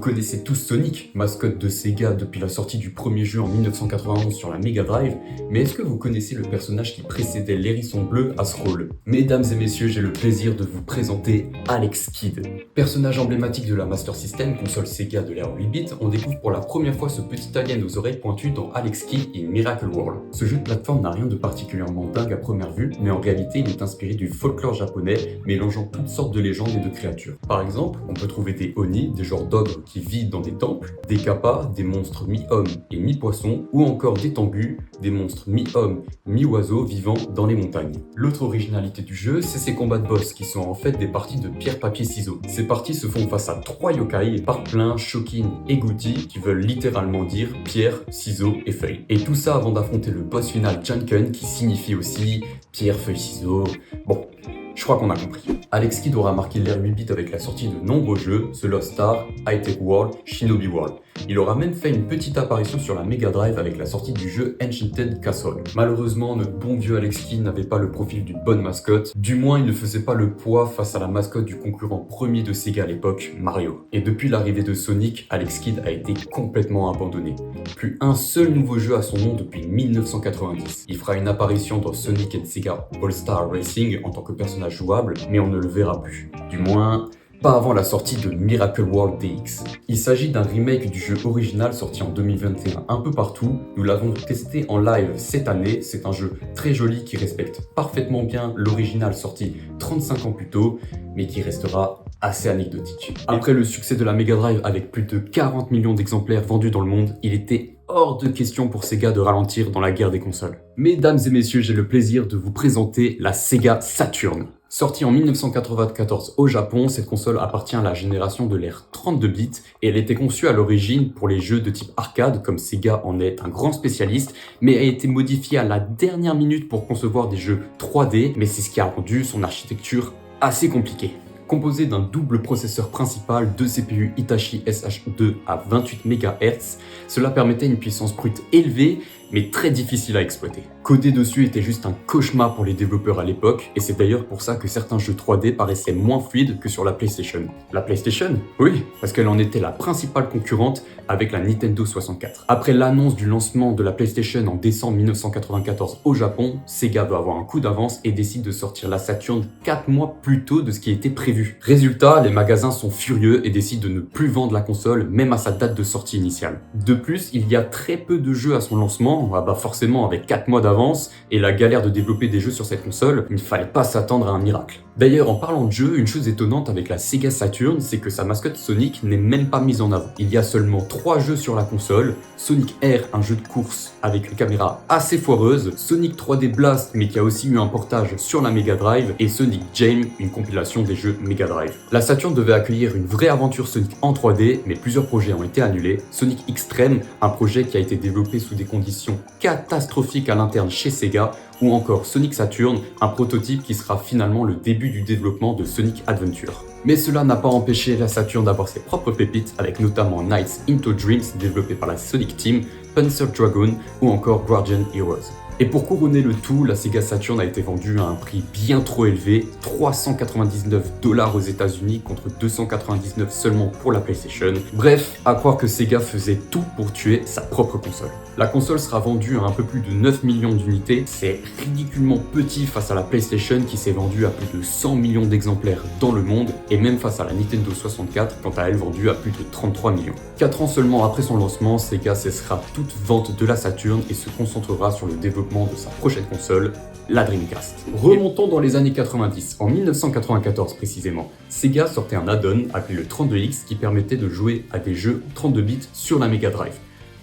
connaissez tous Sonic, mascotte de Sega depuis la sortie du premier jeu en 1991 sur la Mega Drive, mais est-ce que vous connaissez le personnage qui précédait l'hérisson bleu à ce rôle? Mesdames et messieurs, j'ai le plaisir de vous présenter Alex Kidd. Personnage emblématique de la Master System, console Sega de l'ère 8 bits, on découvre pour la première fois ce petit alien aux oreilles pointues dans Alex Kidd in Miracle World. Ce jeu de plateforme n'a rien de particulièrement dingue à première vue, mais en réalité il est inspiré du folklore japonais, mélangeant toutes sortes de légendes et de créatures. Par exemple, on peut trouver des Oni, des genres d'ogres qui vivent dans des temples, des kappas, des monstres mi-hommes et mi-poissons, ou encore des tengus, des monstres mi-hommes, mi-oiseaux vivant dans les montagnes. L'autre originalité du jeu, c'est ses combats de boss qui sont en fait des parties de pierre, papier, ciseaux. Ces parties se font face à 3 yokai, Parplin, Shokin et Guti, qui veulent littéralement dire pierre, ciseaux et feuilles. Et tout ça avant d'affronter le boss final Janken, qui signifie aussi pierre, feuille, ciseaux. Bon, je crois qu'on a compris. Alex Kidd aura marqué l'ère 8 bits avec la sortie de nombreux jeux, The Lost Star, High-Tech World, Shinobi World. Il aura même fait une petite apparition sur la Mega Drive avec la sortie du jeu Enchanted Castle. Malheureusement, notre bon vieux Alex Kidd n'avait pas le profil d'une bonne mascotte, du moins il ne faisait pas le poids face à la mascotte du concurrent premier de Sega à l'époque, Mario. Et depuis l'arrivée de Sonic, Alex Kidd a été complètement abandonné. Plus un seul nouveau jeu à son nom depuis 1990. Il fera une apparition dans Sonic & Sega All-Star Racing en tant que personnage jouable, mais on ne le verra plus. Du moins, pas avant la sortie de Miracle World DX. Il s'agit d'un remake du jeu original sorti en 2021 un peu partout. Nous l'avons testé en live cette année. C'est un jeu très joli qui respecte parfaitement bien l'original sorti 35 ans plus tôt, mais qui restera assez anecdotique. Après le succès de la Mega Drive avec plus de 40 millions d'exemplaires vendus dans le monde, il était hors de question pour Sega de ralentir dans la guerre des consoles. Mesdames et messieurs, j'ai le plaisir de vous présenter la Sega Saturn. Sortie en 1994 au Japon, cette console appartient à la génération de l'ère 32 bits et elle était conçue à l'origine pour les jeux de type arcade, comme Sega en est un grand spécialiste, mais a été modifiée à la dernière minute pour concevoir des jeux 3D, mais c'est ce qui a rendu son architecture assez compliquée. Composé d'un double processeur principal, 2 CPU Hitachi SH2 à 28 MHz, cela permettait une puissance brute élevée, mais très difficile à exploiter. Coder dessus était juste un cauchemar pour les développeurs à l'époque, et c'est d'ailleurs pour ça que certains jeux 3D paraissaient moins fluides que sur la PlayStation. La PlayStation? Oui, parce qu'elle en était la principale concurrente avec la Nintendo 64. Après l'annonce du lancement de la PlayStation en décembre 1994 au Japon, Sega veut avoir un coup d'avance et décide de sortir la Saturn 4 mois plus tôt de ce qui était prévu. Résultat, les magasins sont furieux et décident de ne plus vendre la console, même à sa date de sortie initiale. De plus, il y a très peu de jeux à son lancement, forcément avec 4 mois d'avance et la galère de développer des jeux sur cette console, il ne fallait pas s'attendre à un miracle. D'ailleurs, en parlant de jeux, une chose étonnante avec la Sega Saturn, c'est que sa mascotte Sonic n'est même pas mise en avant. Il y a seulement 3 jeux sur la console, Sonic Air, un jeu de course avec une caméra assez foireuse, Sonic 3D Blast, mais qui a aussi eu un portage sur la Mega Drive, et Sonic Jam, une compilation des jeux Mega Drive. La Saturn devait accueillir une vraie aventure Sonic en 3D, mais plusieurs projets ont été annulés. Sonic Extreme, un projet qui a été développé sous des conditions catastrophiques à l'interne chez Sega, ou encore Sonic Saturn, un prototype qui sera finalement le début du développement de Sonic Adventure. Mais cela n'a pas empêché la Saturn d'avoir ses propres pépites, avec notamment Nights into Dreams développé par la Sonic Team, Panzer Dragoon ou encore Guardian Heroes. Et pour couronner le tout, la Sega Saturn a été vendue à un prix bien trop élevé, $399 aux États-Unis contre 299 seulement pour la PlayStation. Bref, à croire que Sega faisait tout pour tuer sa propre console. La console sera vendue à un peu plus de 9 millions d'unités, c'est ridiculement petit face à la PlayStation qui s'est vendue à plus de 100 millions d'exemplaires dans le monde, et même face à la Nintendo 64, quant à elle vendue à plus de 33 millions. 4 ans seulement après son lancement, Sega cessera toute vente de la Saturn et se concentrera sur le développement de sa prochaine console, la Dreamcast. Remontons dans les années 90, en 1994 précisément. Sega sortait un add-on appelé le 32X qui permettait de jouer à des jeux 32 bits sur la Mega Drive.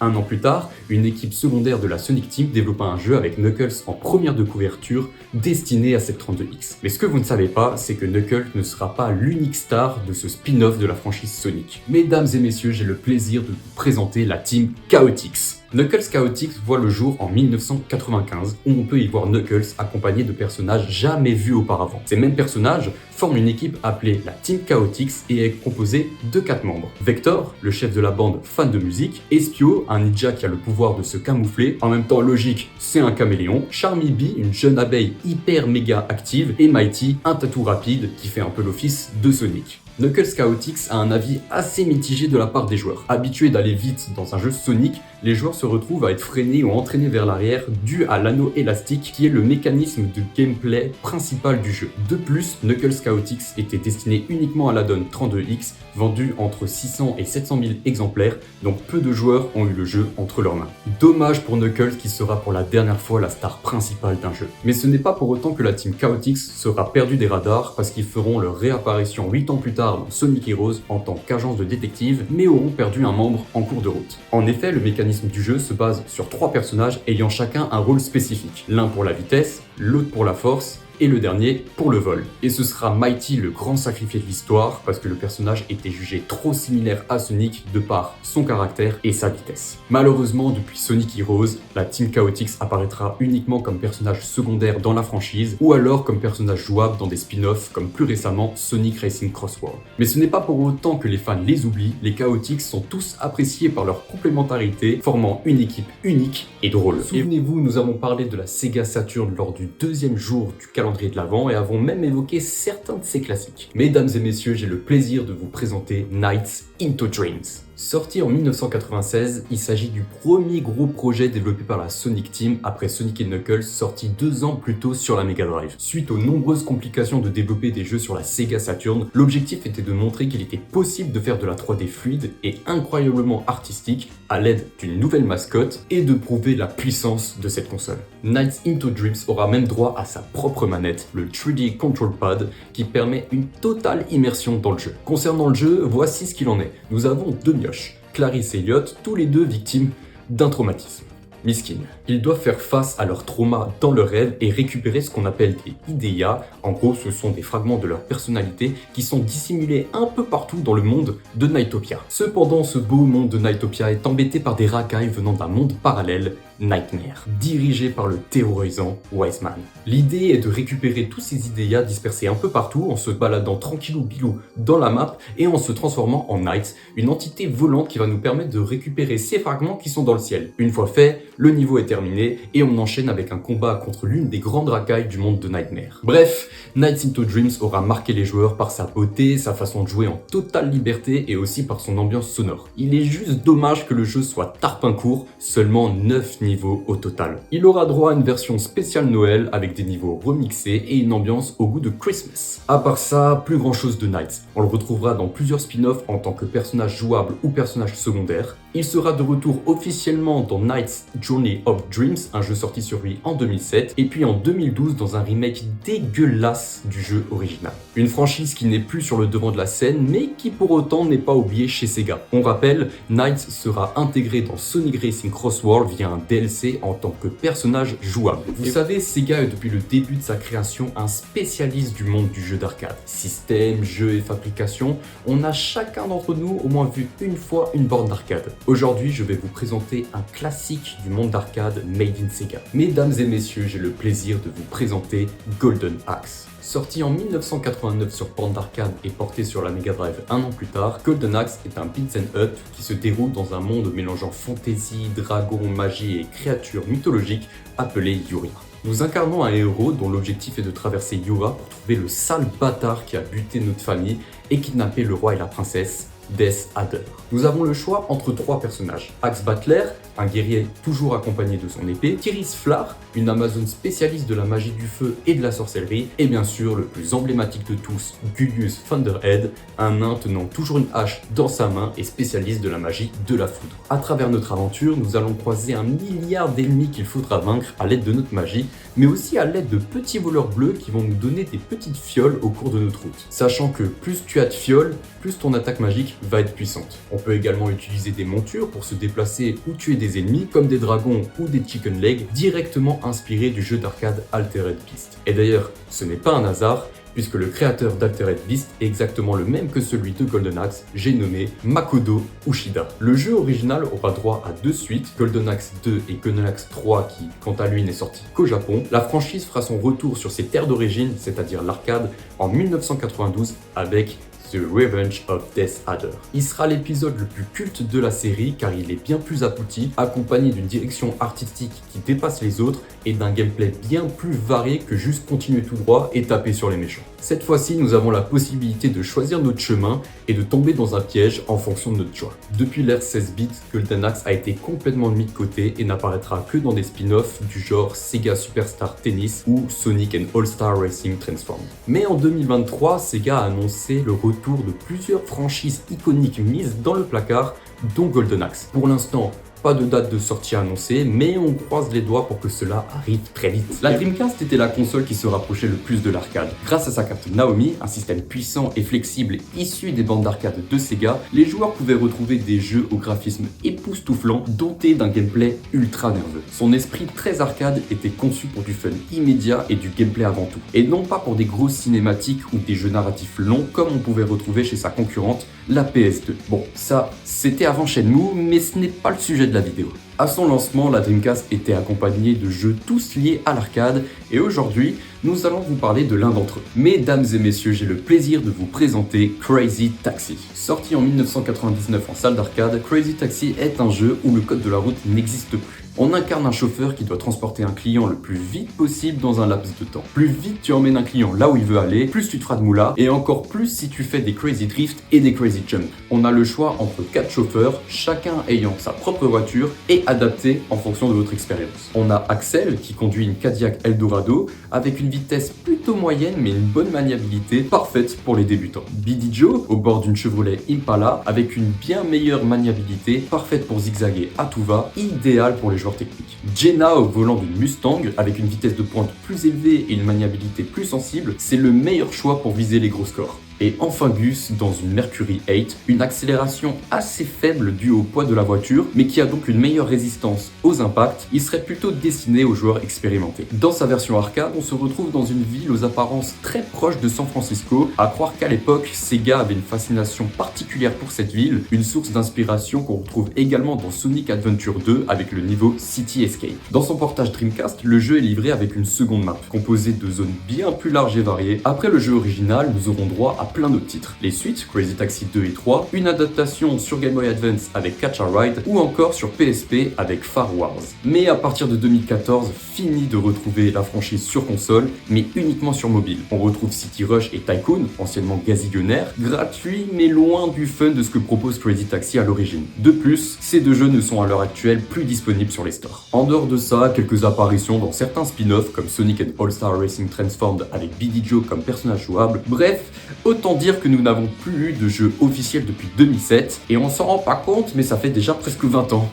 Un an plus tard, une équipe secondaire de la Sonic Team développa un jeu avec Knuckles en première de couverture destiné à cette 32X. Mais ce que vous ne savez pas, c'est que Knuckles ne sera pas l'unique star de ce spin-off de la franchise Sonic. Mesdames et messieurs, j'ai le plaisir de vous présenter la team Chaotix. Knuckles Chaotix voit le jour en 1995, où on peut y voir Knuckles accompagné de personnages jamais vus auparavant. Ces mêmes personnages forment une équipe appelée la Team Chaotix et est composée de 4 membres. Vector, le chef de la bande fan de musique, Espio, un ninja qui a le pouvoir de se camoufler, en même temps logique, c'est un caméléon, Charmy Bee, une jeune abeille hyper méga active, et Mighty, un tatou rapide qui fait un peu l'office de Sonic. Knuckles Chaotix a un avis assez mitigé de la part des joueurs. Habitués d'aller vite dans un jeu Sonic, les joueurs se retrouvent à être freinés ou entraînés vers l'arrière dû à l'anneau élastique qui est le mécanisme de gameplay principal du jeu. De plus, Knuckles Chaotix était destiné uniquement à l'add-on 32X, vendu entre 600 et 700 000 exemplaires, donc peu de joueurs ont eu le jeu entre leurs mains. Dommage pour Knuckles qui sera pour la dernière fois la star principale d'un jeu. Mais ce n'est pas pour autant que la team Chaotix sera perdue des radars parce qu'ils feront leur réapparition 8 ans plus tard dans Sonic Heroes en tant qu'agence de détective, mais auront perdu un membre en cours de route. En effet, le mécanisme du jeu se base sur 3 personnages ayant chacun un rôle spécifique. L'un pour la vitesse, l'autre pour la force, et le dernier pour le vol. Et ce sera Mighty le grand sacrifié de l'histoire parce que le personnage était jugé trop similaire à Sonic de par son caractère et sa vitesse. Malheureusement, depuis Sonic Heroes, la Team Chaotix apparaîtra uniquement comme personnage secondaire dans la franchise ou alors comme personnage jouable dans des spin-offs comme plus récemment Sonic Racing Cross World. Mais ce n'est pas pour autant que les fans les oublient, les Chaotix sont tous appréciés par leur complémentarité, formant une équipe unique et drôle. Souvenez-vous, nous avons parlé de la Sega Saturn lors du deuxième jour du calendrier de l'Avent et avons même évoqué certains de ses classiques. Mesdames et messieurs, j'ai le plaisir de vous présenter Nights into Dreams. Sorti en 1996, il s'agit du premier gros projet développé par la Sonic Team après Sonic & Knuckles, sorti 2 ans plus tôt sur la Mega Drive. Suite aux nombreuses complications de développer des jeux sur la Sega Saturn, l'objectif était de montrer qu'il était possible de faire de la 3D fluide et incroyablement artistique à l'aide d'une nouvelle mascotte et de prouver la puissance de cette console. Nights into Dreams aura même droit à sa propre manette, le 3D Control Pad, qui permet une totale immersion dans le jeu. Concernant le jeu, voici ce qu'il en est. Nous avons 2 mioches, Clarisse et Elliot, tous les 2 victimes d'un traumatisme. Miskin. Ils doivent faire face à leur trauma dans leur rêve et récupérer ce qu'on appelle des idéas. En gros, ce sont des fragments de leur personnalité qui sont dissimulés un peu partout dans le monde de Nightopia. Cependant, ce beau monde de Nightopia est embêté par des racailles venant d'un monde parallèle, Nightmare, dirigé par le terrorisant Wiseman. L'idée est de récupérer tous ces idéas dispersés un peu partout en se baladant tranquillou bilou dans la map et en se transformant en Night, une entité volante qui va nous permettre de récupérer ces fragments qui sont dans le ciel. Une fois fait, le niveau est terminé et on enchaîne avec un combat contre l'une des grandes racailles du monde de Nightmare. Bref, Nights into Dreams aura marqué les joueurs par sa beauté, sa façon de jouer en totale liberté et aussi par son ambiance sonore. Il est juste dommage que le jeu soit tarpin-court, seulement 9 niveaux au total. Il aura droit à une version spéciale Noël avec des niveaux remixés et une ambiance au goût de Christmas. À part ça, plus grand chose de Nights. On le retrouvera dans plusieurs spin-offs en tant que personnage jouable ou personnage secondaire. Il sera de retour officiellement dans Nights Journey of Dreams, un jeu sorti sur Wii en 2007, et puis en 2012 dans un remake dégueulasse du jeu original. Une franchise qui n'est plus sur le devant de la scène, mais qui pour autant n'est pas oubliée chez Sega. On rappelle, Nights sera intégré dans Sonic Racing Cross World via un DLC en tant que personnage jouable. Vous savez, Sega est depuis le début de sa création un spécialiste du monde du jeu d'arcade. Système, jeu et fabrication, on a chacun d'entre nous au moins vu une fois une borne d'arcade. Aujourd'hui, je vais vous présenter un classique du monde d'arcade made in Sega. Mesdames et messieurs, j'ai le plaisir de vous présenter Golden Axe. Sorti en 1989 sur borne d'arcade et porté sur la Mega Drive un an plus tard, Golden Axe est un beat'em up qui se déroule dans un monde mélangeant fantasy, dragons, magie et créatures mythologiques appelées Yura. Nous incarnons un héros dont l'objectif est de traverser Yura pour trouver le sale bâtard qui a buté notre famille et kidnappé le roi et la princesse, Death Adder. Nous avons le choix entre 3 personnages. Axe Battler, un guerrier toujours accompagné de son épée, Tiris Flar, une amazone spécialiste de la magie du feu et de la sorcellerie, et bien sûr le plus emblématique de tous, Julius Thunderhead, un nain tenant toujours une hache dans sa main et spécialiste de la magie de la foudre. À travers notre aventure, nous allons croiser un milliard d'ennemis qu'il faudra vaincre à l'aide de notre magie, mais aussi à l'aide de petits voleurs bleus qui vont nous donner des petites fioles au cours de notre route. Sachant que plus tu as de fioles, plus ton attaque magique va être puissante. On peut également utiliser des montures pour se déplacer ou tuer des ennemis, comme des dragons ou des chicken legs, directement inspirés du jeu d'arcade Altered Beast. Et d'ailleurs, ce n'est pas un hasard, puisque le créateur d'Altered Beast est exactement le même que celui de Golden Axe, j'ai nommé Makoto Ushida. Le jeu original aura droit à 2 suites, Golden Axe 2 et Golden Axe 3 qui, quant à lui, n'est sorti qu'au Japon. La franchise fera son retour sur ses terres d'origine, c'est-à-dire l'arcade, en 1992 avec The Revenge of Death Adder. Il sera l'épisode le plus culte de la série car il est bien plus abouti, accompagné d'une direction artistique qui dépasse les autres et d'un gameplay bien plus varié que juste continuer tout droit et taper sur les méchants. Cette fois-ci, nous avons la possibilité de choisir notre chemin et de tomber dans un piège en fonction de notre choix. Depuis l'ère 16 bits, Golden Axe a été complètement mis de côté et n'apparaîtra que dans des spin-offs du genre Sega Superstar Tennis ou Sonic and All-Star Racing Transformed. Mais en 2023, Sega a annoncé le retour de plusieurs franchises iconiques mises dans le placard, dont Golden Axe. Pour l'instant, pas de date de sortie annoncée, mais on croise les doigts pour que cela arrive très vite. La Dreamcast était la console qui se rapprochait le plus de l'arcade. Grâce à sa carte Naomi, un système puissant et flexible issu des bandes d'arcade de Sega, les joueurs pouvaient retrouver des jeux au graphisme époustouflant, dotés d'un gameplay ultra nerveux. Son esprit très arcade était conçu pour du fun immédiat et du gameplay avant tout, et non pas pour des grosses cinématiques ou des jeux narratifs longs comme on pouvait retrouver chez sa concurrente, la PS2. Bon, ça, c'était avant Shenmue, mais ce n'est pas le sujet de la vidéo. À son lancement, la Dreamcast était accompagnée de jeux tous liés à l'arcade, et aujourd'hui, nous allons vous parler de l'un d'entre eux. Mesdames et messieurs, j'ai le plaisir de vous présenter Crazy Taxi. Sorti en 1999 en salle d'arcade, Crazy Taxi est un jeu où le code de la route n'existe plus. On incarne un chauffeur qui doit transporter un client le plus vite possible dans un laps de temps. Plus vite tu emmènes un client là où il veut aller, plus tu te feras de moula, et encore plus si tu fais des crazy drift et des crazy jump. On a le choix entre 4 chauffeurs, chacun ayant sa propre voiture et adapté en fonction de votre expérience. On a Axel qui conduit une Cadillac Eldorado avec une vitesse plutôt moyenne mais une bonne maniabilité parfaite pour les débutants. Biddy Joe au bord d'une Chevrolet Impala avec une bien meilleure maniabilité parfaite pour zigzaguer à tout va, idéal pour les joueurs techniques. Jenna au volant d'une Mustang avec une vitesse de pointe plus élevée et une maniabilité plus sensible, c'est le meilleur choix pour viser les gros scores. Et enfin Gus dans une Mercury 8, une accélération assez faible due au poids de la voiture, mais qui a donc une meilleure résistance aux impacts, il serait plutôt destiné aux joueurs expérimentés. Dans sa version arcade, on se retrouve dans une ville aux apparences très proches de San Francisco, à croire qu'à l'époque, Sega avait une fascination particulière pour cette ville, une source d'inspiration qu'on retrouve également dans Sonic Adventure 2 avec le niveau City Escape. Dans son portage Dreamcast, le jeu est livré avec une seconde map, composée de zones bien plus larges et variées. Après le jeu original, nous aurons droit à plein d'autres titres. Les suites, Crazy Taxi 2 et 3, une adaptation sur Game Boy Advance avec Catch a Ride, ou encore sur PSP avec Far Wars. Mais à partir de 2014, fini de retrouver la franchise sur console, mais uniquement sur mobile. On retrouve City Rush et Tycoon, anciennement Gazillionnaire, gratuits mais loin du fun de ce que propose Crazy Taxi à l'origine. De plus, ces deux jeux ne sont à l'heure actuelle plus disponibles sur les stores. En dehors de ça, quelques apparitions dans certains spin-offs comme Sonic and All-Star Racing Transformed avec Biddy Joe comme personnage jouable. Bref, autant dire que nous n'avons plus eu de jeu officiel depuis 2007, et on s'en rend pas compte, mais ça fait déjà presque 20 ans.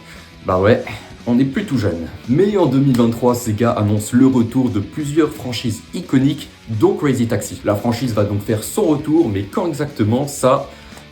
Bah ouais, on n'est plus tout jeune. Mais en 2023, Sega annonce le retour de plusieurs franchises iconiques, dont Crazy Taxi. La franchise va donc faire son retour, mais quand exactement, ça,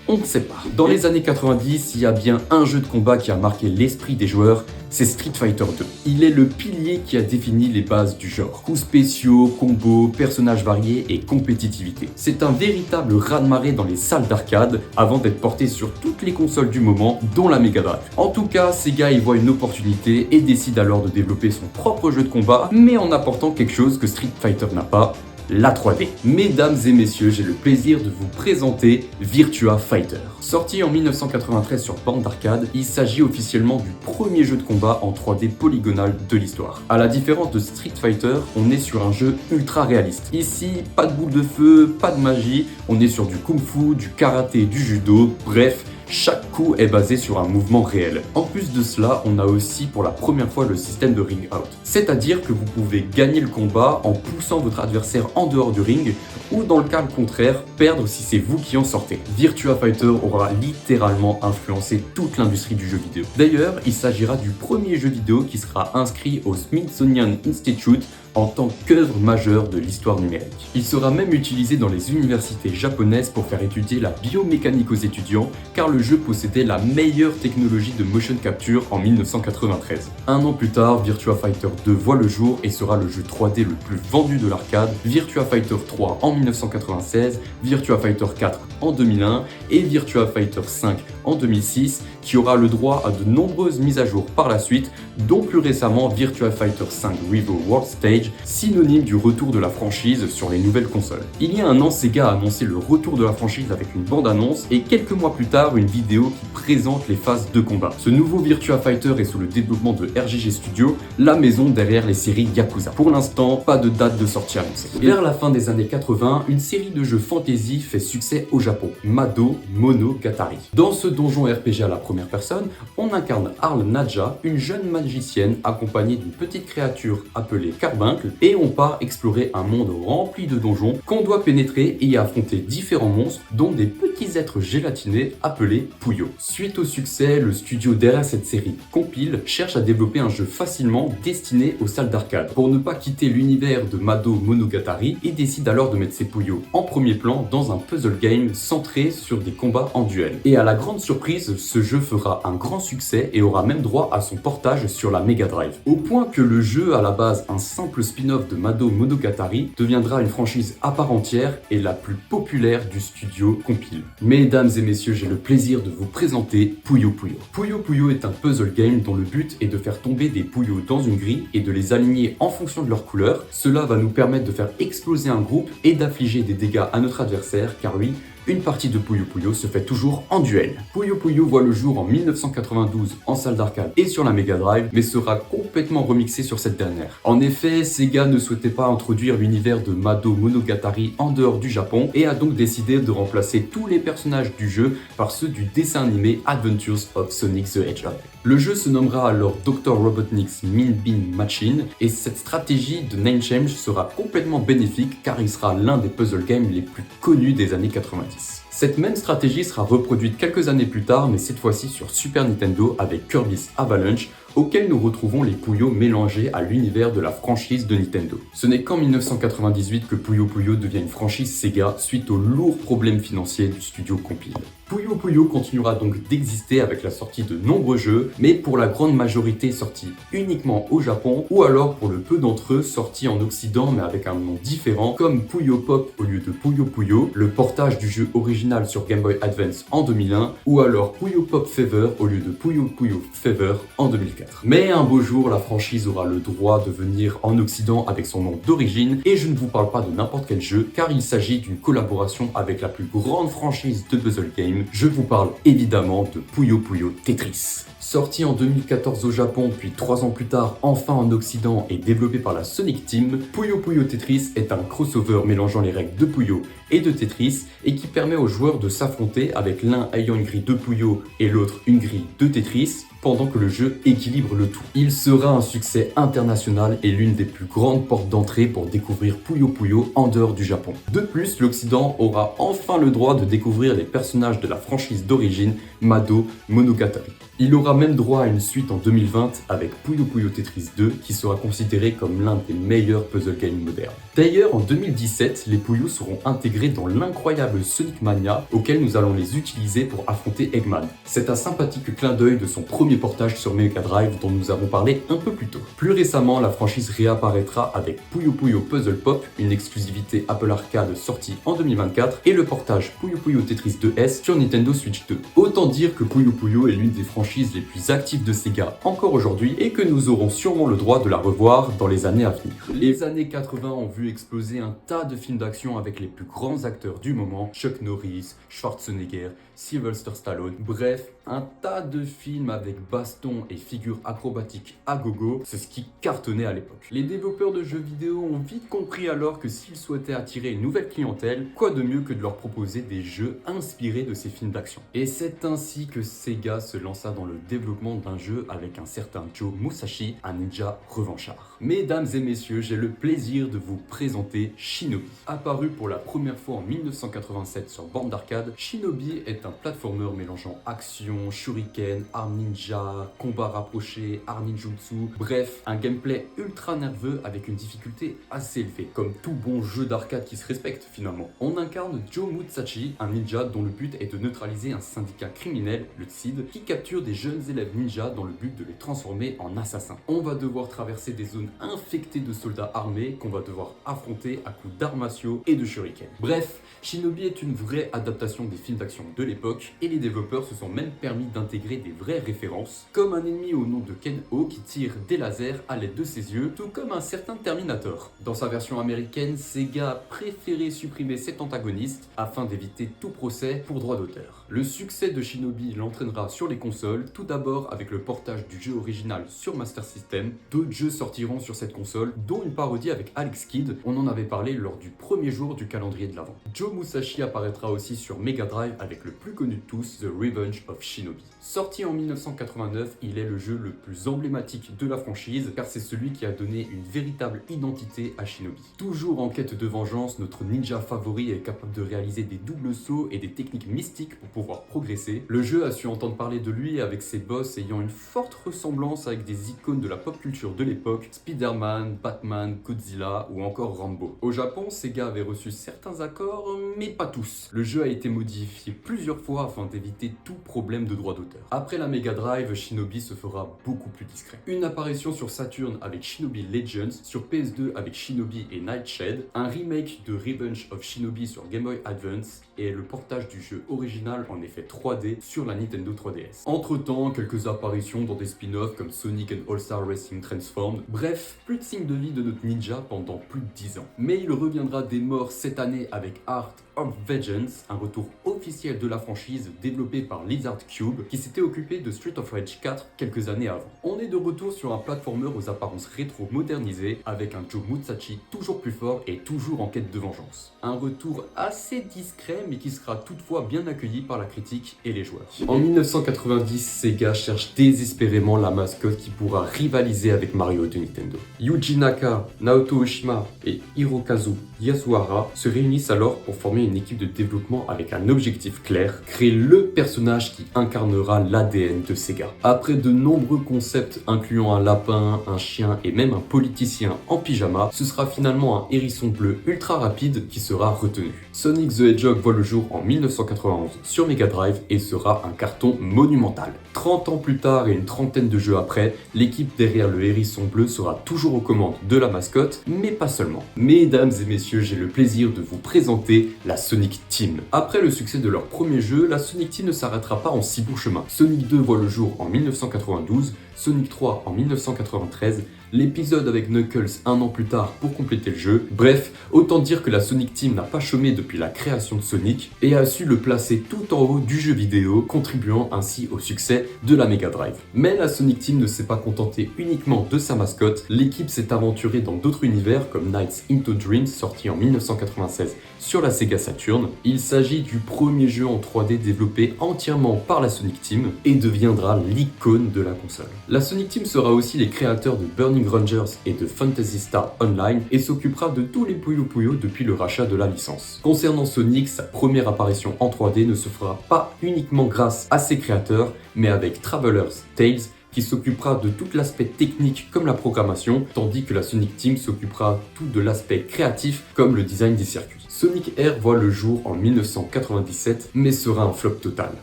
on ne sait pas. Dans les années 90, il y a bien un jeu de combat qui a marqué l'esprit des joueurs, c'est Street Fighter 2. Il est le pilier qui a défini les bases du genre. Coups spéciaux, combos, personnages variés et compétitivité. C'est un véritable raz-de-marée dans les salles d'arcade avant d'être porté sur toutes les consoles du moment, dont la Mega Drive. En tout cas, Sega y voit une opportunité et décide alors de développer son propre jeu de combat, mais en apportant quelque chose que Street Fighter n'a pas, la 3D. Mesdames et messieurs, j'ai le plaisir de vous présenter Virtua Fighter. Sorti en 1993 sur bande d'arcade, il s'agit officiellement du premier jeu de combat en 3D polygonal de l'histoire. À la différence de Street Fighter, on est sur un jeu ultra réaliste. Ici, pas de boule de feu, pas de magie, on est sur du kung-fu, du karaté, du judo, bref, chaque coup est basé sur un mouvement réel. En plus de cela, on a aussi pour la première fois le système de ring out. C'est-à-dire que vous pouvez gagner le combat en poussant votre adversaire en dehors du ring, ou dans le cas contraire, perdre si c'est vous qui en sortez. Virtua Fighter aura littéralement influencé toute l'industrie du jeu vidéo. D'ailleurs, il s'agira du premier jeu vidéo qui sera inscrit au Smithsonian Institute en tant qu'œuvre majeure de l'histoire numérique. Il sera même utilisé dans les universités japonaises pour faire étudier la biomécanique aux étudiants, car le jeu possédait la meilleure technologie de motion capture en 1993. Un an plus tard, Virtua Fighter 2 voit le jour et sera le jeu 3D le plus vendu de l'arcade, Virtua Fighter 3 en 1996, Virtua Fighter 4 en 2001 et Virtua Fighter 5 en 2006, qui aura le droit à de nombreuses mises à jour par la suite, dont plus récemment Virtua Fighter 5 Revo World Stage, synonyme du retour de la franchise sur les nouvelles consoles. Il y a un an, Sega a annoncé le retour de la franchise avec une bande-annonce et quelques mois plus tard, une vidéo qui présente les phases de combat. Ce nouveau Virtua Fighter est sous le développement de RGG Studio, la maison derrière les séries Yakuza. Pour l'instant, pas de date de sortie annoncée. Vers la fin des années 80, une série de jeux fantasy fait succès au Japon, Mado Monogatari. Dans ce donjon RPG à la première personne, on incarne Arl Nadja, une jeune magicienne accompagnée d'une petite créature appelée Carbuncle, et on part explorer un monde rempli de donjons qu'on doit pénétrer et y affronter différents monstres, dont des petits êtres gélatinés appelés Puyo. Suite au succès, le studio derrière cette série, Compile, cherche à développer un jeu facilement destiné aux salles d'arcade, pour ne pas quitter l'univers de Mado Monogatari, et décide alors de mettre ses Puyo en premier plan dans un puzzle game centré sur des combats en duel. Et à la grande surprise, ce jeu fera un grand succès et aura même droit à son portage sur la Mega Drive. Au point que le jeu, à la base un simple spin-off de Mado Monogatari, deviendra une franchise à part entière et la plus populaire du studio Compile. Mesdames et messieurs, j'ai le plaisir de vous présenter Puyo Puyo. Puyo Puyo est un puzzle game dont le but est de faire tomber des Puyo dans une grille et de les aligner en fonction de leur couleur. Cela va nous permettre de faire exploser un groupe et d'affliger des dégâts à notre adversaire, car lui, une partie de Puyo Puyo se fait toujours en duel. Puyo Puyo voit le jour en 1992 en salle d'arcade et sur la Mega Drive, mais sera complètement remixé sur cette dernière. En effet, Sega ne souhaitait pas introduire l'univers de Mado Monogatari en dehors du Japon et a donc décidé de remplacer tous les personnages du jeu par ceux du dessin animé Adventures of Sonic the Hedgehog. Le jeu se nommera alors Dr. Robotnik's Mean Bean Machine et cette stratégie de name change sera complètement bénéfique car il sera l'un des puzzle games les plus connus des années 90. Cette même stratégie sera reproduite quelques années plus tard, mais cette fois-ci sur Super Nintendo avec Kirby's Avalanche, auquel nous retrouvons les Puyo mélangés à l'univers de la franchise de Nintendo. Ce n'est qu'en 1998 que Puyo Puyo devient une franchise Sega suite aux lourds problèmes financiers du studio Compile. Puyo Puyo continuera donc d'exister avec la sortie de nombreux jeux, mais pour la grande majorité sortis uniquement au Japon, ou alors pour le peu d'entre eux sortis en Occident mais avec un nom différent, comme Puyo Pop au lieu de Puyo Puyo, le portage du jeu original sur Game Boy Advance en 2001, ou alors Puyo Pop Fever au lieu de Puyo Puyo Fever en 2004. Mais un beau jour, la franchise aura le droit de venir en Occident avec son nom d'origine, et je ne vous parle pas de n'importe quel jeu, car il s'agit d'une collaboration avec la plus grande franchise de puzzle game. Je vous parle évidemment de Puyo Puyo Tetris. Sorti en 2014 au Japon, puis 3 ans plus tard enfin en Occident et développé par la Sonic Team, Puyo Puyo Tetris est un crossover mélangeant les règles de Puyo et de Tetris et qui permet aux joueurs de s'affronter avec l'un ayant une grille de Puyo et l'autre une grille de Tetris, pendant que le jeu équilibre le tout. Il sera un succès international et l'une des plus grandes portes d'entrée pour découvrir Puyo Puyo en dehors du Japon. De plus, l'Occident aura enfin le droit de découvrir les personnages de la franchise d'origine Mado Monogatari. Il aura même droit à une suite en 2020 avec Puyo Puyo Tetris 2 qui sera considéré comme l'un des meilleurs puzzle games modernes. D'ailleurs, en 2017, les Puyo seront intégrés dans l'incroyable Sonic Mania auquel nous allons les utiliser pour affronter Eggman. C'est un sympathique clin d'œil de son premier portage sur Mega Drive dont nous avons parlé un peu plus tôt. Plus récemment, la franchise réapparaîtra avec Puyo Puyo Puzzle Pop, une exclusivité Apple Arcade sortie en 2024, et le portage Puyo Puyo Tetris 2S sur Nintendo Switch 2. Autant dire que Puyo Puyo est l'une des franchises les plus actives de Sega encore aujourd'hui et que nous aurons sûrement le droit de la revoir dans les années à venir. Les années 80 ont vu exploser un tas de films d'action avec les plus grands acteurs du moment, Chuck Norris, Schwarzenegger, Sylvester Stallone, bref, un tas de films avec baston et figures acrobatiques à gogo, c'est ce qui cartonnait à l'époque. Les développeurs de jeux vidéo ont vite compris alors que s'ils souhaitaient attirer une nouvelle clientèle, quoi de mieux que de leur proposer des jeux inspirés de ces films d'action. Et c'est ainsi que Sega se lança dans le développement d'un jeu avec un certain Joe Musashi, un ninja revanchard. Mesdames et messieurs, j'ai le plaisir de vous présenter Shinobi. Apparu pour la première fois en 1987 sur bande d'arcade, Shinobi est un platformer mélangeant action, shuriken, arme ninja, combat rapproché, art ninjutsu, bref, un gameplay ultra nerveux avec une difficulté assez élevée, comme tout bon jeu d'arcade qui se respecte finalement. On incarne Joe Musashi, un ninja dont le but est de neutraliser un syndicat criminel, le TSID, qui capture des jeunes élèves ninjas dans le but de les transformer en assassins. On va devoir traverser des zones infectées de soldats armés qu'on va devoir affronter à coups d'arts martiaux et de shuriken. Bref, Shinobi est une vraie adaptation des films d'action de l'époque et les développeurs se sont même permis d'intégrer des vraies références, comme un ennemi au nom de Ken-O qui tire des lasers à l'aide de ses yeux, tout comme un certain Terminator. Dans sa version américaine, Sega a préféré supprimer cet antagoniste afin d'éviter tout procès pour droit d'auteur. Le succès de Shinobi l'entraînera sur les consoles, tout d'abord avec le portage du jeu original sur Master System. D'autres jeux sortiront sur cette console, dont une parodie avec Alex Kidd, on en avait parlé lors du premier jour du calendrier de l'Avent. Joe Musashi apparaîtra aussi sur Mega Drive avec le plus connu de tous, The Revenge of Shinobi. Sorti en 1989, il est le jeu le plus emblématique de la franchise, car c'est celui qui a donné une véritable identité à Shinobi. Toujours en quête de vengeance, notre ninja favori est capable de réaliser des doubles sauts et des techniques mystiques pour pouvoir progresser. Le jeu a su entendre parler de lui avec ses boss ayant une forte ressemblance avec des icônes de la pop culture de l'époque, Spider-Man, Batman, Godzilla ou encore Rambo. Au Japon, Sega avait reçu certains accords, mais pas tous. Le jeu a été modifié plusieurs fois afin d'éviter tout problème de droit d'auteur. Après la Mega Drive, Shinobi se fera beaucoup plus discret. Une apparition sur Saturn avec Shinobi Legends, sur PS2 avec Shinobi et Nightshade, un remake de Revenge of Shinobi sur Game Boy Advance et le portage du jeu original en effet 3D sur la Nintendo 3DS. Entre temps, quelques apparitions dans des spin-offs comme Sonic and All-Star Racing Transformed. Bref, plus de signe de vie de notre ninja pendant plus de 10 ans. Mais il reviendra des morts cette année avec Art of Vengeance, un retour officiel de la franchise développé par Lizard Cube qui s'était occupé de Street of Rage 4 quelques années avant. On est de retour sur un platformer aux apparences rétro modernisées avec un Joe Musashi toujours plus fort et toujours en quête de vengeance. Un retour assez discret mais qui sera toutefois bien accueilli par la critique et les joueurs. En 1990, Sega cherche désespérément la mascotte qui pourra rivaliser avec Mario de Nintendo. Yuji Naka, Naoto Oshima et Hirokazu Yasuhara se réunissent alors pour former une équipe de développement avec un objectif clair, créer le personnage qui incarnera l'ADN de Sega. Après de nombreux concepts incluant un lapin, un chien et même un politicien en pyjama, ce sera finalement un hérisson bleu ultra rapide qui sera retenu. Sonic the Hedgehog voit le jour en 1991 sur Mega Drive et sera un carton monumental. 30 ans plus tard et une trentaine de jeux après, l'équipe derrière le hérisson bleu sera toujours aux commandes de la mascotte, mais pas seulement. Mesdames et messieurs, j'ai le plaisir de vous présenter la Sonic Team. Après le succès de leur premier jeu, la Sonic Team ne s'arrêtera pas en si bon chemin. Sonic 2 voit le jour en 1992, Sonic 3 en 1993, l'épisode avec Knuckles un an plus tard pour compléter le jeu. Bref, autant dire que la Sonic Team n'a pas chômé depuis la création de Sonic et a su le placer tout en haut du jeu vidéo, contribuant ainsi au succès de la Mega Drive. Mais la Sonic Team ne s'est pas contentée uniquement de sa mascotte, l'équipe s'est aventurée dans d'autres univers comme Nights into Dreams sorti en 1996 sur la Sega Saturn. Il s'agit du premier jeu en 3D développé entièrement par la Sonic Team et deviendra l'icône de la console. La Sonic Team sera aussi les créateurs de Burning Rangers et de Phantasy Star Online et s'occupera de tous les Puyo Puyo depuis le rachat de la licence. Concernant Sonic, sa première apparition en 3D ne se fera pas uniquement grâce à ses créateurs, mais avec Traveler's Tales qui s'occupera de tout l'aspect technique comme la programmation, tandis que la Sonic Team s'occupera tout de l'aspect créatif comme le design des circuits. Sonic Air voit le jour en 1997, mais sera un flop total.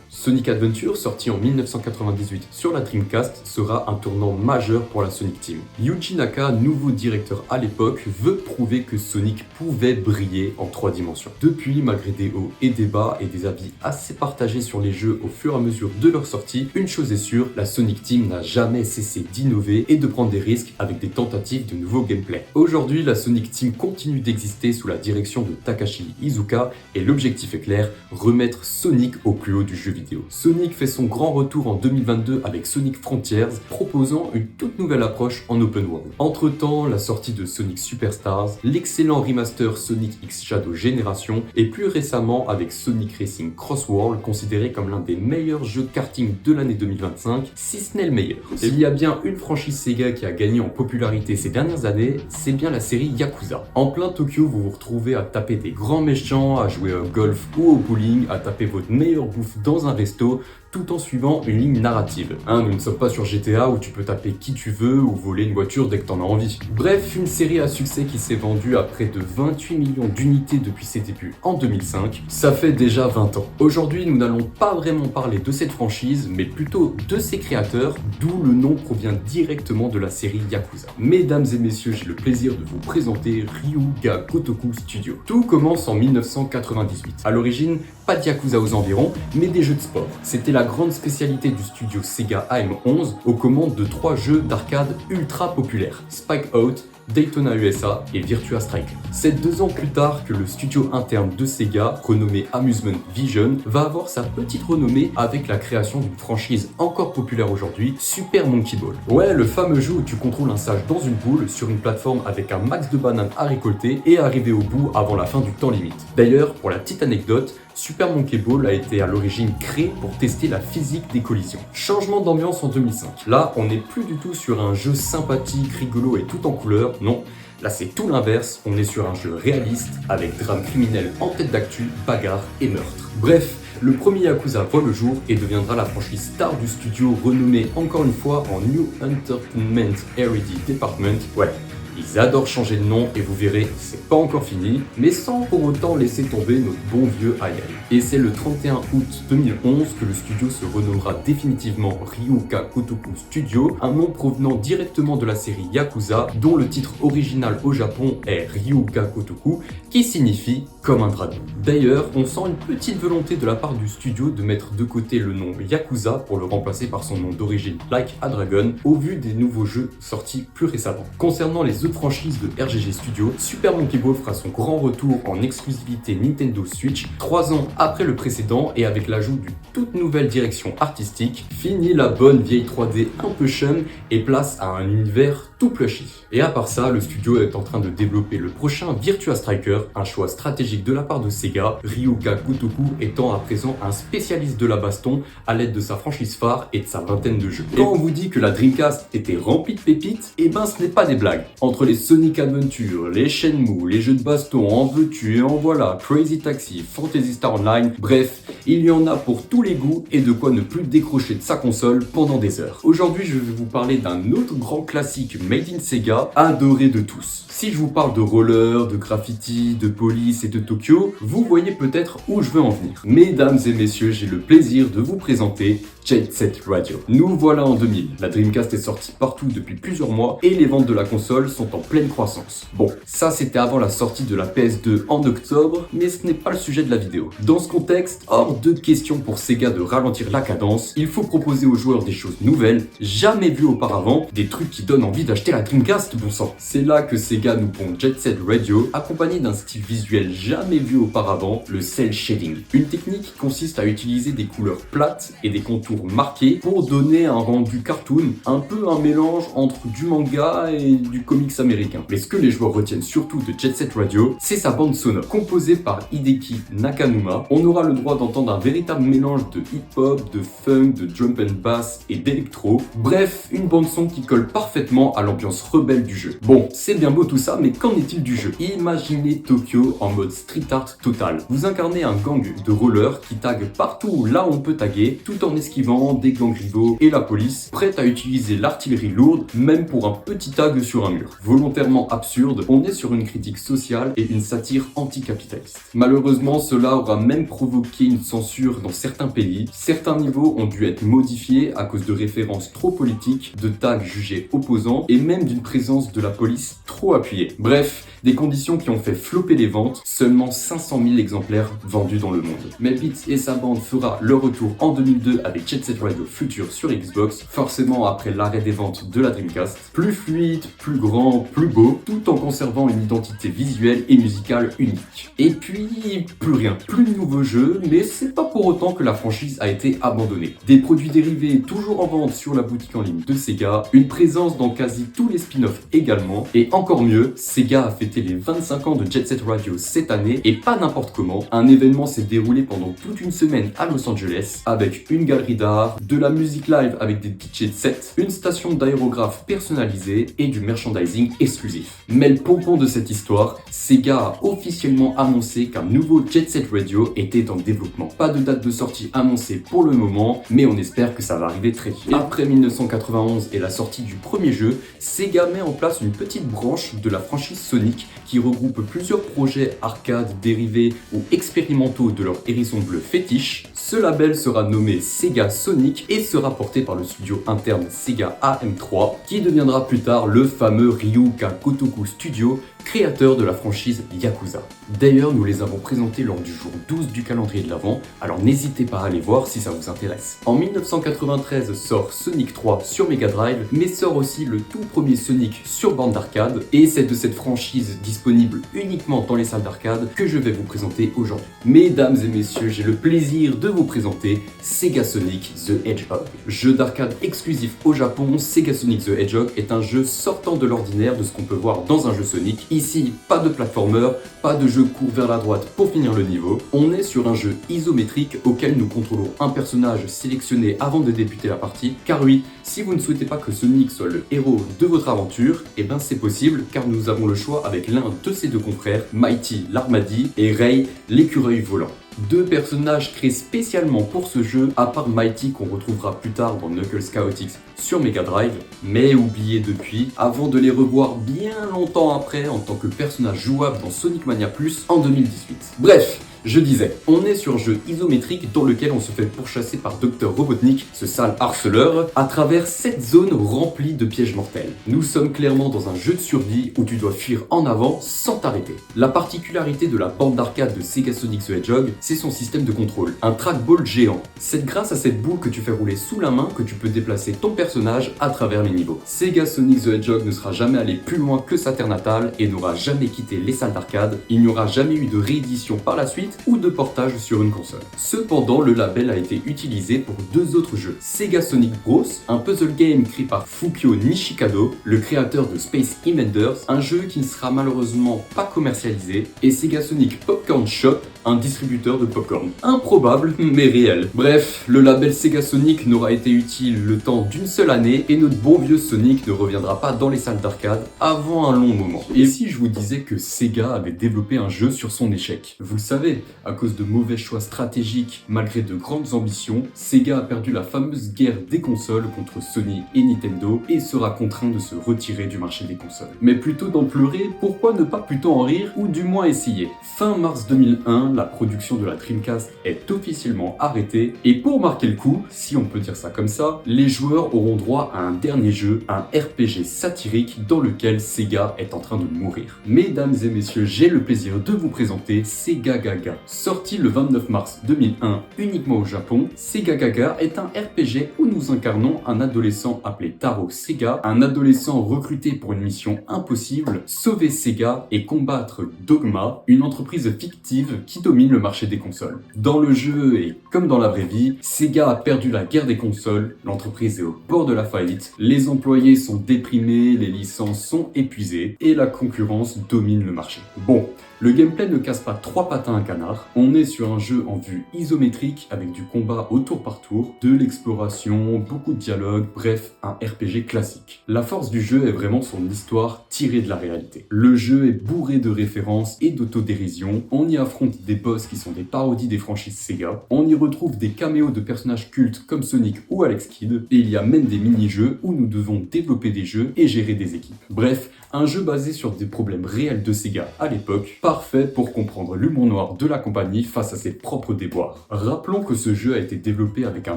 Sonic Adventure, sorti en 1998 sur la Dreamcast, sera un tournant majeur pour la Sonic Team. Yuji Naka, nouveau directeur à l'époque, veut prouver que Sonic pouvait briller en 3 dimensions. Depuis, malgré des hauts et des bas et des avis assez partagés sur les jeux au fur et à mesure de leur sortie, une chose est sûre, la Sonic Team n'a jamais cessé d'innover et de prendre des risques avec des tentatives de nouveaux gameplay. Aujourd'hui, la Sonic Team continue d'exister sous la direction de Takashi Iizuka et l'objectif est clair, remettre Sonic au plus haut du jeu vidéo. Sonic fait son grand retour en 2022 avec Sonic Frontiers, proposant une toute nouvelle approche en open world. Entre temps, la sortie de Sonic Superstars, l'excellent remaster Sonic X Shadow Generation et plus récemment avec Sonic Racing Cross World, considéré comme l'un des meilleurs jeux de karting de l'année 2025, si ce n'est le meilleur. S'il y a bien une franchise Sega qui a gagné en popularité ces dernières années, c'est bien la série Yakuza. En plein Tokyo, vous vous retrouvez à taper des grands méchants, à jouer au golf ou au bowling, à taper votre meilleure bouffe dans un resto, tout en suivant une ligne narrative. Nous ne sommes pas sur GTA où tu peux taper qui tu veux ou voler une voiture dès que t'en as envie. Bref, une série à succès qui s'est vendue à près de 28 millions d'unités depuis ses débuts en 2005. Ça fait déjà 20 ans. Aujourd'hui, nous n'allons pas vraiment parler de cette franchise, mais plutôt de ses créateurs, d'où le nom provient directement de la série Yakuza. Mesdames et messieurs, j'ai le plaisir de vous présenter Ryuga Gotoku Studio. Tout commence en 1998. À l'origine, pas de Yakuza aux environs, mais des jeux de sport. C'était la la grande spécialité du studio Sega AM11 aux commandes de 3 jeux d'arcade ultra populaires, Spike Out, Daytona USA et Virtua Striker. C'est 2 ans plus tard que le studio interne de Sega, renommé Amusement Vision, va avoir sa petite renommée avec la création d'une franchise encore populaire aujourd'hui, Super Monkey Ball. Ouais, le fameux jeu où tu contrôles un sage dans une boule sur une plateforme avec un max de bananes à récolter et arriver au bout avant la fin du temps limite. D'ailleurs, pour la petite anecdote, Super Monkey Ball a été à l'origine créé pour tester la physique des collisions. Changement d'ambiance en 2005. Là, on n'est plus du tout sur un jeu sympathique, rigolo et tout en couleur, non. Là, c'est tout l'inverse, on est sur un jeu réaliste, avec drame criminel en tête d'actu, bagarre et meurtre. Bref, le premier Yakuza voit le jour et deviendra la franchise star du studio renommé encore une fois en New Entertainment R&D Department. Ouais. Ils adorent changer de nom et vous verrez, c'est pas encore fini, mais sans pour autant laisser tomber notre bon vieux Ayai. Et c'est le 31 août 2011 que le studio se renommera définitivement Ryoka Kotoku Studio, un nom provenant directement de la série Yakuza, dont le titre original au Japon est Ryoka Kotoku, qui signifie comme un dragon. D'ailleurs, on sent une petite volonté de la part du studio de mettre de côté le nom Yakuza pour le remplacer par son nom d'origine Like a Dragon, au vu des nouveaux jeux sortis plus récemment. Concernant les autres franchises de RGG Studio, Super Monkey Ball fera son grand retour en exclusivité Nintendo Switch 3 ans après le précédent et avec l'ajout d'une toute nouvelle direction artistique. Fini la bonne vieille 3D un peu chum et place à un univers tout plushy. Et à part ça, le studio est en train de développer le prochain Virtua Striker, un choix stratégique de la part de Sega, Ryoka Kotoku étant à présent un spécialiste de la baston à l'aide de sa franchise phare et de sa vingtaine de jeux. Quand on vous dit que la Dreamcast était remplie de pépites, et ben ce n'est pas des blagues. Entre les Sonic Adventure, les Shenmue, les jeux de baston, en veux-tu et en voilà, Crazy Taxi, Phantasy Star Online, bref, il y en a pour tous les goûts et de quoi ne plus décrocher de sa console pendant des heures. Aujourd'hui, je vais vous parler d'un autre grand classique Made in Sega, adoré de tous. Si je vous parle de roller, de graffiti, de police et de Tokyo, vous voyez peut-être où je veux en venir. Mesdames et messieurs, j'ai le plaisir de vous présenter Jet Set Radio. Nous voilà en 2000. La Dreamcast est sortie partout depuis plusieurs mois et les ventes de la console sont en pleine croissance. Bon, ça c'était avant la sortie de la PS2 en octobre, mais ce n'est pas le sujet de la vidéo. Dans ce contexte, hors de question pour Sega de ralentir la cadence, il faut proposer aux joueurs des choses nouvelles, jamais vues auparavant, des trucs qui donnent envie d'acheter la Dreamcast, bon sang. C'est là que Sega nous pond Jet Set Radio, accompagné d'un style visuel jamais vu auparavant, le cel shading. Une technique qui consiste à utiliser des couleurs plates et des contours marqués pour donner un rendu cartoon, un peu un mélange entre du manga et du comics américain. Mais ce que les joueurs retiennent surtout de Jet Set Radio, c'est sa bande sonore. Composée par Hideki Nakanuma, on aura le droit d'entendre un véritable mélange de hip-hop, de funk, de drum and bass et d'électro. Bref, une bande son qui colle parfaitement à l'ambiance rebelle du jeu. Bon, c'est bien beau tout ça, mais qu'en est-il du jeu? Imaginez Tokyo en mode street art total. Vous incarnez un gang de rollers qui tague partout là où on peut taguer, tout en esquivant des gangs rivaux et la police, prête à utiliser l'artillerie lourde, même pour un petit tag sur un mur. Volontairement absurde, on est sur une critique sociale et une satire anticapitaliste. Malheureusement, cela aura même provoqué une censure dans certains pays. Certains niveaux ont dû être modifiés à cause de références trop politiques, de tags jugés opposants et même d'une présence de la police trop appuyée. Bref, des conditions qui ont fait flopper les ventes, seulement 500 000 exemplaires vendus dans le monde. Mel Beats et sa bande fera leur retour en 2002 avec Jet Set Radio Future sur Xbox, forcément après l'arrêt des ventes de la Dreamcast. Plus fluide, plus grand, plus beau, tout en conservant une identité visuelle et musicale unique. Et puis, plus rien. Plus de nouveaux jeux, mais c'est pas pour autant que la franchise a été abandonnée. Des produits dérivés toujours en vente sur la boutique en ligne de Sega, une présence dans quasi tous les spin-offs également, et encore mieux, Sega a fêté les 25 ans de Jet Set Radio cette année, et pas n'importe comment. Un événement s'est déroulé pendant toute une semaine à Los Angeles, avec une galerie d'art, de la musique live avec des DJ sets, une station d'aérographe personnalisée et du merchandising exclusif. Mais le pompon de cette histoire, Sega a officiellement annoncé qu'un nouveau Jet Set Radio était en développement. Pas de date de sortie annoncée pour le moment, mais on espère que ça va arriver très vite. Après 1991 et la sortie du premier jeu, Sega met en place une petite branche de la franchise Sonic qui regroupe plusieurs projets arcade dérivés ou expérimentaux de leur hérisson bleu fétiche. Ce label sera nommé Sega Sonic et sera porté par le studio interne Sega AM3 qui deviendra plus tard le fameux Ryoka Kotoku Studio créateur de la franchise Yakuza. D'ailleurs, nous les avons présentés lors du jour 12 du calendrier de l'Avent, alors n'hésitez pas à aller voir si ça vous intéresse. En 1993 sort Sonic 3 sur Mega Drive, mais sort aussi le tout premier Sonic sur borne d'arcade, et c'est de cette franchise disponible uniquement dans les salles d'arcade que je vais vous présenter aujourd'hui. Mesdames et messieurs, j'ai le plaisir de vous présenter Sega Sonic The Hedgehog. Jeu d'arcade exclusif au Japon, Sega Sonic The Hedgehog est un jeu sortant de l'ordinaire de ce qu'on peut voir dans un jeu Sonic. Ici, pas de platformer, pas de jeu court vers la droite pour finir le niveau. On est sur un jeu isométrique auquel nous contrôlons un personnage sélectionné avant de débuter la partie. Car oui, si vous ne souhaitez pas que Sonic soit le héros de votre aventure, et ben c'est possible car nous avons le choix avec l'un de ses deux confrères, Mighty l'Armadie et Ray l'écureuil volant. Deux personnages créés spécialement pour ce jeu, à part Mighty qu'on retrouvera plus tard dans Knuckles Chaotix sur Mega Drive, mais oubliés depuis, avant de les revoir bien longtemps après en tant que personnage jouable dans Sonic Mania Plus en 2018. Bref, je disais, on est sur un jeu isométrique dans lequel on se fait pourchasser par Dr Robotnik, ce sale harceleur, à travers 7 zones remplies de pièges mortels. Nous sommes clairement dans un jeu de survie où tu dois fuir en avant sans t'arrêter. La particularité de la bande d'arcade de Sega Sonic The Hedgehog, c'est son système de contrôle, un trackball géant. C'est grâce à cette boule que tu fais rouler sous la main que tu peux déplacer ton personnage à travers les niveaux. Sega Sonic The Hedgehog ne sera jamais allé plus loin que sa terre natale et n'aura jamais quitté les salles d'arcade. Il n'y aura jamais eu de réédition par la suite ou de portage sur une console. Cependant, le label a été utilisé pour deux autres jeux. Sega Sonic Bros, un puzzle game créé par Fukio Nishikado, le créateur de Space Invaders, un jeu qui ne sera malheureusement pas commercialisé, et Sega Sonic Popcorn Shop, un distributeur de popcorn. Improbable, mais réel. Bref, le label Sega Sonic n'aura été utile le temps d'une seule année et notre bon vieux Sonic ne reviendra pas dans les salles d'arcade avant un long moment. Et si je vous disais que Sega avait développé un jeu sur son échec? Vous le savez, à cause de mauvais choix stratégiques, malgré de grandes ambitions, Sega a perdu la fameuse guerre des consoles contre Sony et Nintendo et sera contraint de se retirer du marché des consoles. Mais plutôt d'en pleurer, pourquoi ne pas plutôt en rire ou du moins essayer? Fin mars 2001, la production de la Dreamcast est officiellement arrêtée et pour marquer le coup, si on peut dire ça comme ça, les joueurs auront droit à un dernier jeu, un RPG satirique dans lequel Sega est en train de mourir. Mesdames et messieurs, j'ai le plaisir de vous présenter Sega Gaga. Sorti le 29 mars 2001 uniquement au Japon, Sega Gaga est un RPG où nous incarnons un adolescent appelé Taro Sega, un adolescent recruté pour une mission impossible, sauver Sega et combattre Dogma, une entreprise fictive qui domine le marché des consoles. Dans le jeu et comme dans la vraie vie, Sega a perdu la guerre des consoles, l'entreprise est au bord de la faillite, les employés sont déprimés, les licences sont épuisées et la concurrence domine le marché. Bon, le gameplay ne casse pas trois pattes à un canard, on est sur un jeu en vue isométrique avec du combat au tour par tour, de l'exploration, beaucoup de dialogue, bref, un RPG classique. La force du jeu est vraiment son histoire tirée de la réalité. Le jeu est bourré de références et d'autodérision, on y affronte des boss qui sont des parodies des franchises Sega, on y retrouve des caméos de personnages cultes comme Sonic ou Alex Kidd, et il y a même des mini-jeux où nous devons développer des jeux et gérer des équipes. Bref, un jeu basé sur des problèmes réels de Sega à l'époque, parfait pour comprendre l'humour noir de la compagnie face à ses propres déboires. Rappelons que ce jeu a été développé avec un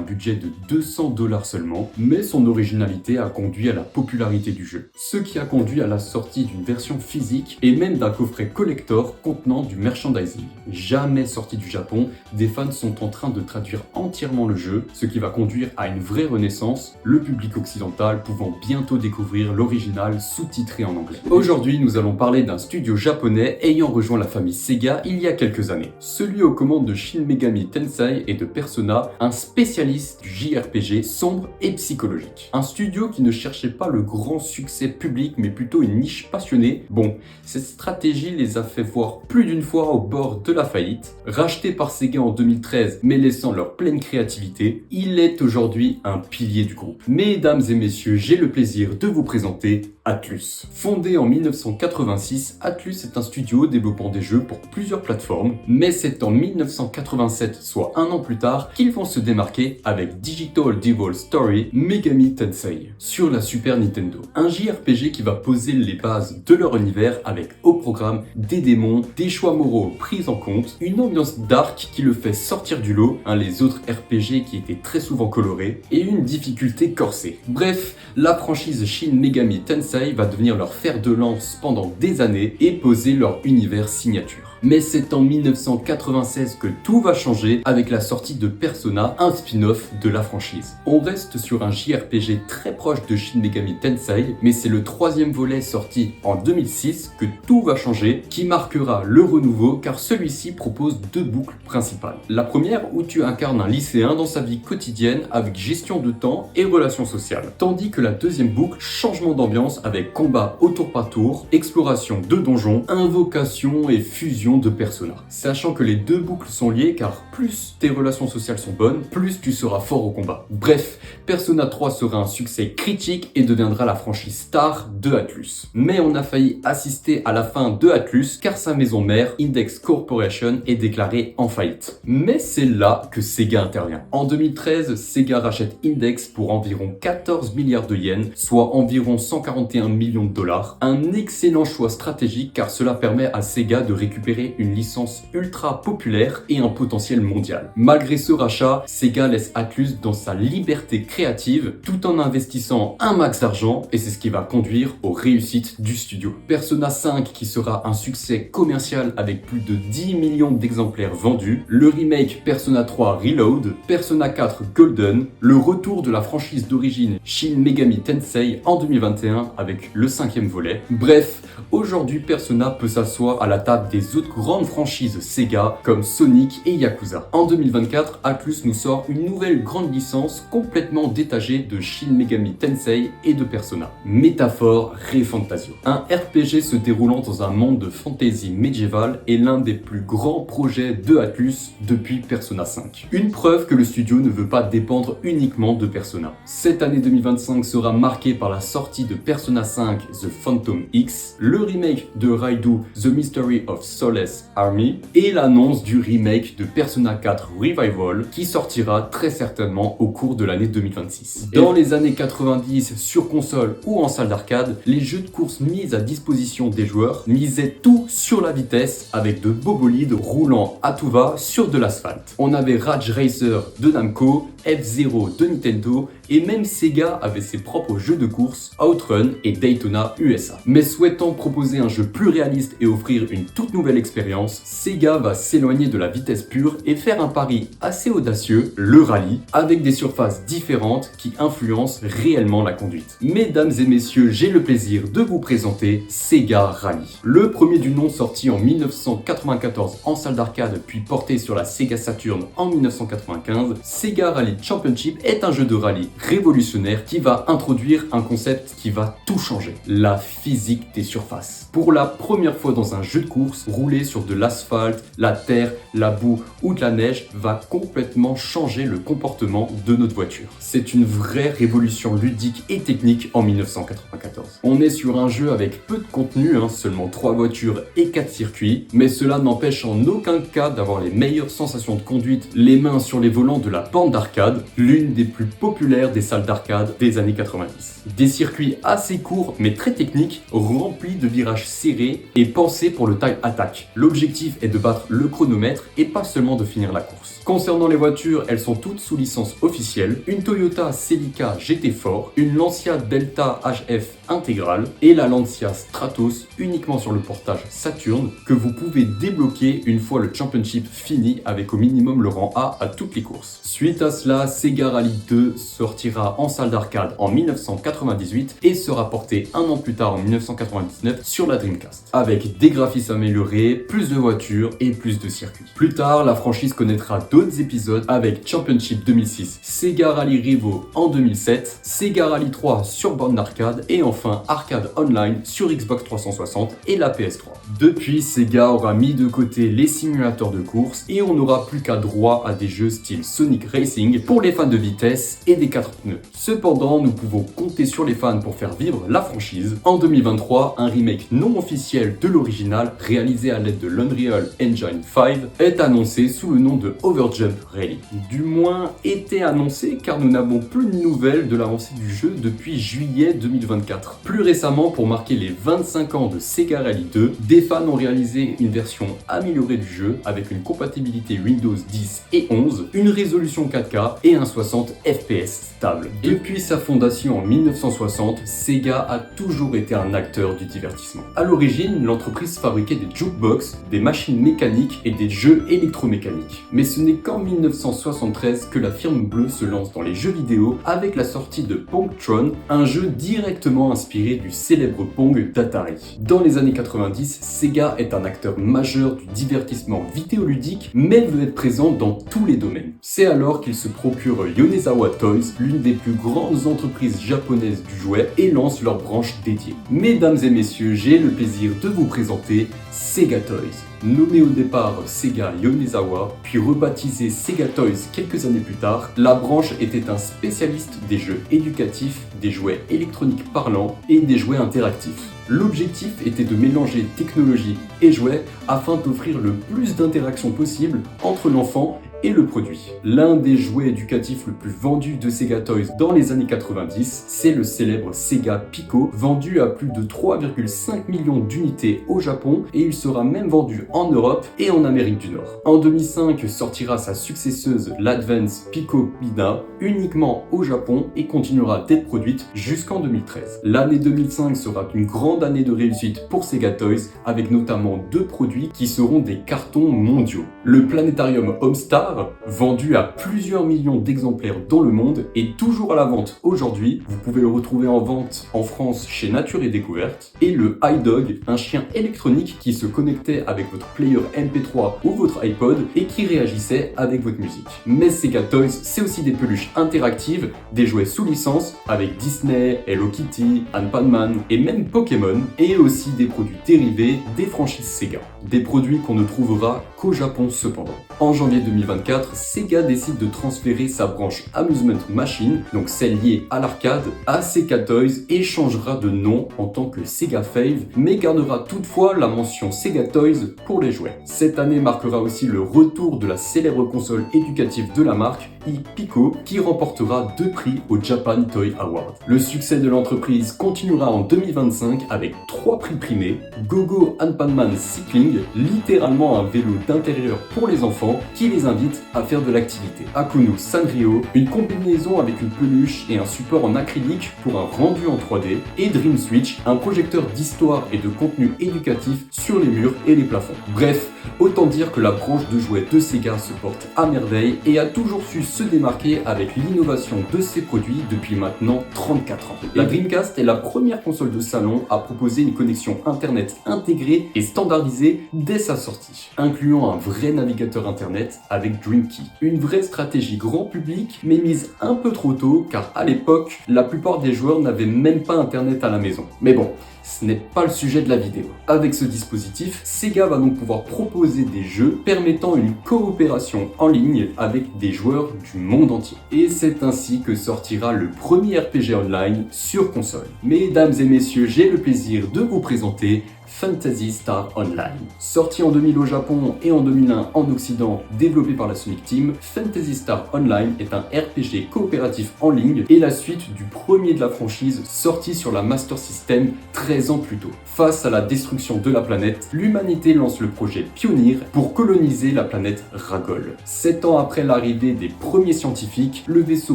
budget de 200 $ seulement, mais son originalité a conduit à la popularité du jeu, ce qui a conduit à la sortie d'une version physique et même d'un coffret collector contenant du merchandising. Jamais sorti du Japon, des fans sont en train de traduire entièrement le jeu, ce qui va conduire à une vraie renaissance, le public occidental pouvant bientôt découvrir l'original sous-titré en anglais. Aujourd'hui, nous allons parler d'un studio japonais ayant rejoint la famille Sega il y a quelques années. Celui aux commandes de Shin Megami Tensei et de Persona, un spécialiste du JRPG sombre et psychologique. Un studio qui ne cherchait pas le grand succès public mais plutôt une niche passionnée. Bon, cette stratégie les a fait voir plus d'une fois au bord de la faillite. Racheté par Sega en 2013 mais laissant leur pleine créativité, il est aujourd'hui un pilier du groupe. Mesdames et messieurs, j'ai le plaisir de vous présenter Atlus. Fondé en 1986, Atlus est un studio développé développant des jeux pour plusieurs plateformes, mais c'est en 1987, soit un an plus tard, qu'ils vont se démarquer avec Digital Devil Story Megami Tensei sur la Super Nintendo. Un JRPG qui va poser les bases de leur univers avec au programme des démons, des choix moraux pris en compte, une ambiance dark qui le fait sortir du lot, les autres RPG qui étaient très souvent colorés, et une difficulté corsée. Bref, la franchise Shin Megami Tensei va devenir leur fer de lance pendant des années et poser leur univers signature. Mais c'est en 1996 que tout va changer avec la sortie de Persona, un spin-off de la franchise. On reste sur un JRPG très proche de Shin Megami Tensei, mais c'est le troisième volet sorti en 2006 que tout va changer, qui marquera le renouveau car celui-ci propose deux boucles principales. La première où tu incarnes un lycéen dans sa vie quotidienne avec gestion de temps et relations sociales. Tandis que la deuxième boucle, changement d'ambiance avec combat au tour par tour, exploration de donjons, invocation et fusion de Persona. Sachant que les deux boucles sont liées car plus tes relations sociales sont bonnes, plus tu seras fort au combat. Bref, Persona 3 sera un succès critique et deviendra la franchise star de Atlus. Mais on a failli assister à la fin de Atlus car sa maison mère, Index Corporation, est déclarée en faillite. Mais c'est là que Sega intervient. En 2013, Sega rachète Index pour environ 14 milliards de yens, soit environ 141 millions de dollars. Un excellent choix stratégique car cela permet à Sega de récupérer une licence ultra populaire et un potentiel mondial. Malgré ce rachat, Sega laisse Atlus dans sa liberté créative tout en investissant un max d'argent et c'est ce qui va conduire aux réussites du studio. Persona 5 qui sera un succès commercial avec plus de 10 millions d'exemplaires vendus, le remake Persona 3 Reload, Persona 4 Golden, le retour de la franchise d'origine Shin Megami Tensei en 2021 avec le 5e volet. Bref, aujourd'hui Persona peut s'asseoir à la table des autres grandes franchises Sega comme Sonic et Yakuza. En 2024, Atlus nous sort une nouvelle grande licence complètement détachée de Shin Megami Tensei et de Persona. Métaphore ReFantazio. Un RPG se déroulant dans un monde de fantasy médiévale est l'un des plus grands projets de Atlus depuis Persona 5. Une preuve que le studio ne veut pas dépendre uniquement de Persona. Cette année 2025 sera marquée par la sortie de Persona 5 The Phantom X, le remake de Raidou The Mystery of Solace Army et l'annonce du remake de Persona 4 Revival qui sortira très certainement au cours de l'année 2026. Dans les années 90, sur console ou en salle d'arcade, les jeux de course mis à disposition des joueurs misaient tout sur la vitesse avec de beaux bolides roulant à tout va sur de l'asphalte. On avait Rage Racer de Namco, F-Zero de Nintendo et même Sega avait ses propres jeux de course, Outrun et Daytona USA. Mais souhaitant proposer un jeu plus réaliste et offrir une toute nouvelle expérience, Sega va s'éloigner de la vitesse pure et faire un pari assez audacieux, le rallye, avec des surfaces différentes qui influencent réellement la conduite. Mesdames et messieurs, j'ai le plaisir de vous présenter Sega Rally. Le premier du nom sorti en 1994 en salle d'arcade puis porté sur la Sega Saturn en 1995, Sega Rally Championship est un jeu de rallye révolutionnaire qui va introduire un concept qui va tout changer, la physique des surfaces. Pour la première fois dans un jeu de course, rouler sur de l'asphalte, la terre, la boue ou de la neige va complètement changer le comportement de notre voiture. C'est une vraie révolution ludique et technique en 1994. On est sur un jeu avec peu de contenu, seulement 3 voitures et 4 circuits, mais cela n'empêche en aucun cas d'avoir les meilleures sensations de conduite, les mains sur les volants de la bande d'arcade, l'une des plus populaires des salles d'arcade des années 90. Des circuits assez courts mais très techniques, remplis de virages serrés et pensés pour le time attack. L'objectif est de battre le chronomètre et pas seulement de finir la course. Concernant les voitures, elles sont toutes sous licence officielle, une Toyota Celica GT4, une Lancia Delta HF intégrale et la Lancia Stratos uniquement sur le portage Saturn que vous pouvez débloquer une fois le Championship fini avec au minimum le rang A à toutes les courses. Suite à cela, Sega Rally 2 sortira en salle d'arcade en 1998 et sera porté un an plus tard en 1999 sur la Dreamcast, avec des graphismes améliorés, plus de voitures et plus de circuits. Plus tard, la franchise connaîtra d'autres épisodes avec Championship 2006, Sega Rally Revo en 2007, Sega Rally 3 sur borne d'arcade et enfin Arcade Online sur Xbox 360 et la PS3. Depuis, Sega aura mis de côté les simulateurs de course et on n'aura plus qu'à droit à des jeux style Sonic Racing pour les fans de vitesse et des 4 pneus. Cependant, nous pouvons compter sur les fans pour faire vivre la franchise. En 2023, un remake non officiel de l'original, réalisé à l'aide de l'Unreal Engine 5, est annoncé sous le nom de Overjump Rally. Du moins, était annoncé car nous n'avons plus de nouvelles de l'avancée du jeu depuis juillet 2024. Plus récemment, pour marquer les 25 ans de Sega Rally 2, des fans ont réalisé une version améliorée du jeu avec une compatibilité Windows 10 et 11, une résolution 4K et un 60 FPS stable. Depuis sa fondation en 1960, Sega a toujours été un acteur du divertissement. À l'origine, l'entreprise fabriquait des jukebox, des machines mécaniques et des jeux électromécaniques. Mais ce n'est qu'en 1973 que la firme bleue se lance dans les jeux vidéo avec la sortie de Pongtron, un jeu directement inspiré du célèbre Pong d'Atari. Dans les années 90, Sega est un acteur majeur du divertissement vidéoludique, mais veut être présent dans tous les domaines. C'est alors qu'il se procure Yonezawa Toys, l'une des plus grandes entreprises japonaises du jouet, et lance leur branche dédiée. Mesdames et messieurs, j'ai le plaisir de vous présenter Sega Toys. Nommé au départ Sega Yonezawa, puis rebaptisé Sega Toys quelques années plus tard, la branche était un spécialiste des jeux éducatifs, des jouets électroniques parlants et des jouets interactifs. L'objectif était de mélanger technologie et jouets afin d'offrir le plus d'interactions possible entre l'enfant et le produit. L'un des jouets éducatifs le plus vendu de Sega Toys dans les années 90, c'est le célèbre Sega Pico, vendu à plus de 3,5 millions d'unités au Japon, et il sera même vendu en Europe et en Amérique du Nord. En 2005 sortira sa successeuse, l'Advance Pico Bina, uniquement au Japon, et continuera d'être produite jusqu'en 2013. L'année 2005 sera une grande année de réussite pour Sega Toys, avec notamment 2 produits qui seront des cartons mondiaux. Le planétarium Homestar, vendu à plusieurs millions d'exemplaires dans le monde, est toujours à la vente aujourd'hui. Vous pouvez le retrouver en vente en France chez Nature et Découverte. Et le iDog, un chien électronique qui se connectait avec votre player MP3 ou votre iPod et qui réagissait avec votre musique. Mais Sega Toys, c'est aussi des peluches interactives, des jouets sous licence avec Disney, Hello Kitty, Ant-Man et même Pokémon, et aussi des produits dérivés des franchises Sega. Des produits qu'on ne trouvera qu'au Japon cependant. En janvier 2024, Sega décide de transférer sa branche Amusement Machine, donc celle liée à l'arcade, à Sega Toys, et changera de nom en tant que Sega Fave, mais gardera toutefois la mention Sega Toys pour les jouets. Cette année marquera aussi le retour de la célèbre console éducative de la marque, Pico, qui remportera 2 prix au Japan Toy Award. Le succès de l'entreprise continuera en 2025 avec 3 prix primés: Gogo Ant-Man Cycling, littéralement un vélo d'intérieur pour les enfants qui les invite à faire de l'activité. Akunu Sanrio, une combinaison avec une peluche et un support en acrylique pour un rendu en 3D, et Dream Switch, un projecteur d'histoire et de contenu éducatif sur les murs et les plafonds. Bref, autant dire que la branche de jouets de Sega se porte à merveille et a toujours su se démarquer avec l'innovation de ses produits depuis maintenant 34 ans. La Dreamcast est la première console de salon à proposer une connexion internet intégrée et standardisée dès sa sortie, incluant un vrai navigateur internet avec DreamKey. Une vraie stratégie grand public, mais mise un peu trop tôt, car à l'époque, la plupart des joueurs n'avaient même pas internet à la maison. Mais bon, ce n'est pas le sujet de la vidéo. Avec ce dispositif, Sega va donc pouvoir proposer des jeux permettant une coopération en ligne avec des joueurs du monde entier. Et c'est ainsi que sortira le premier RPG online sur console. Mesdames et messieurs, j'ai le plaisir de vous présenter Phantasy Star Online. Sorti en 2000 au Japon et en 2001 en Occident, développé par la Sonic Team, Phantasy Star Online est un RPG coopératif en ligne et la suite du premier de la franchise, sorti sur la Master System 13 ans plus tôt. Face à la destruction de la planète, l'humanité lance le projet Pioneer pour coloniser la planète Ragol. 7 ans après l'arrivée des premiers scientifiques, le vaisseau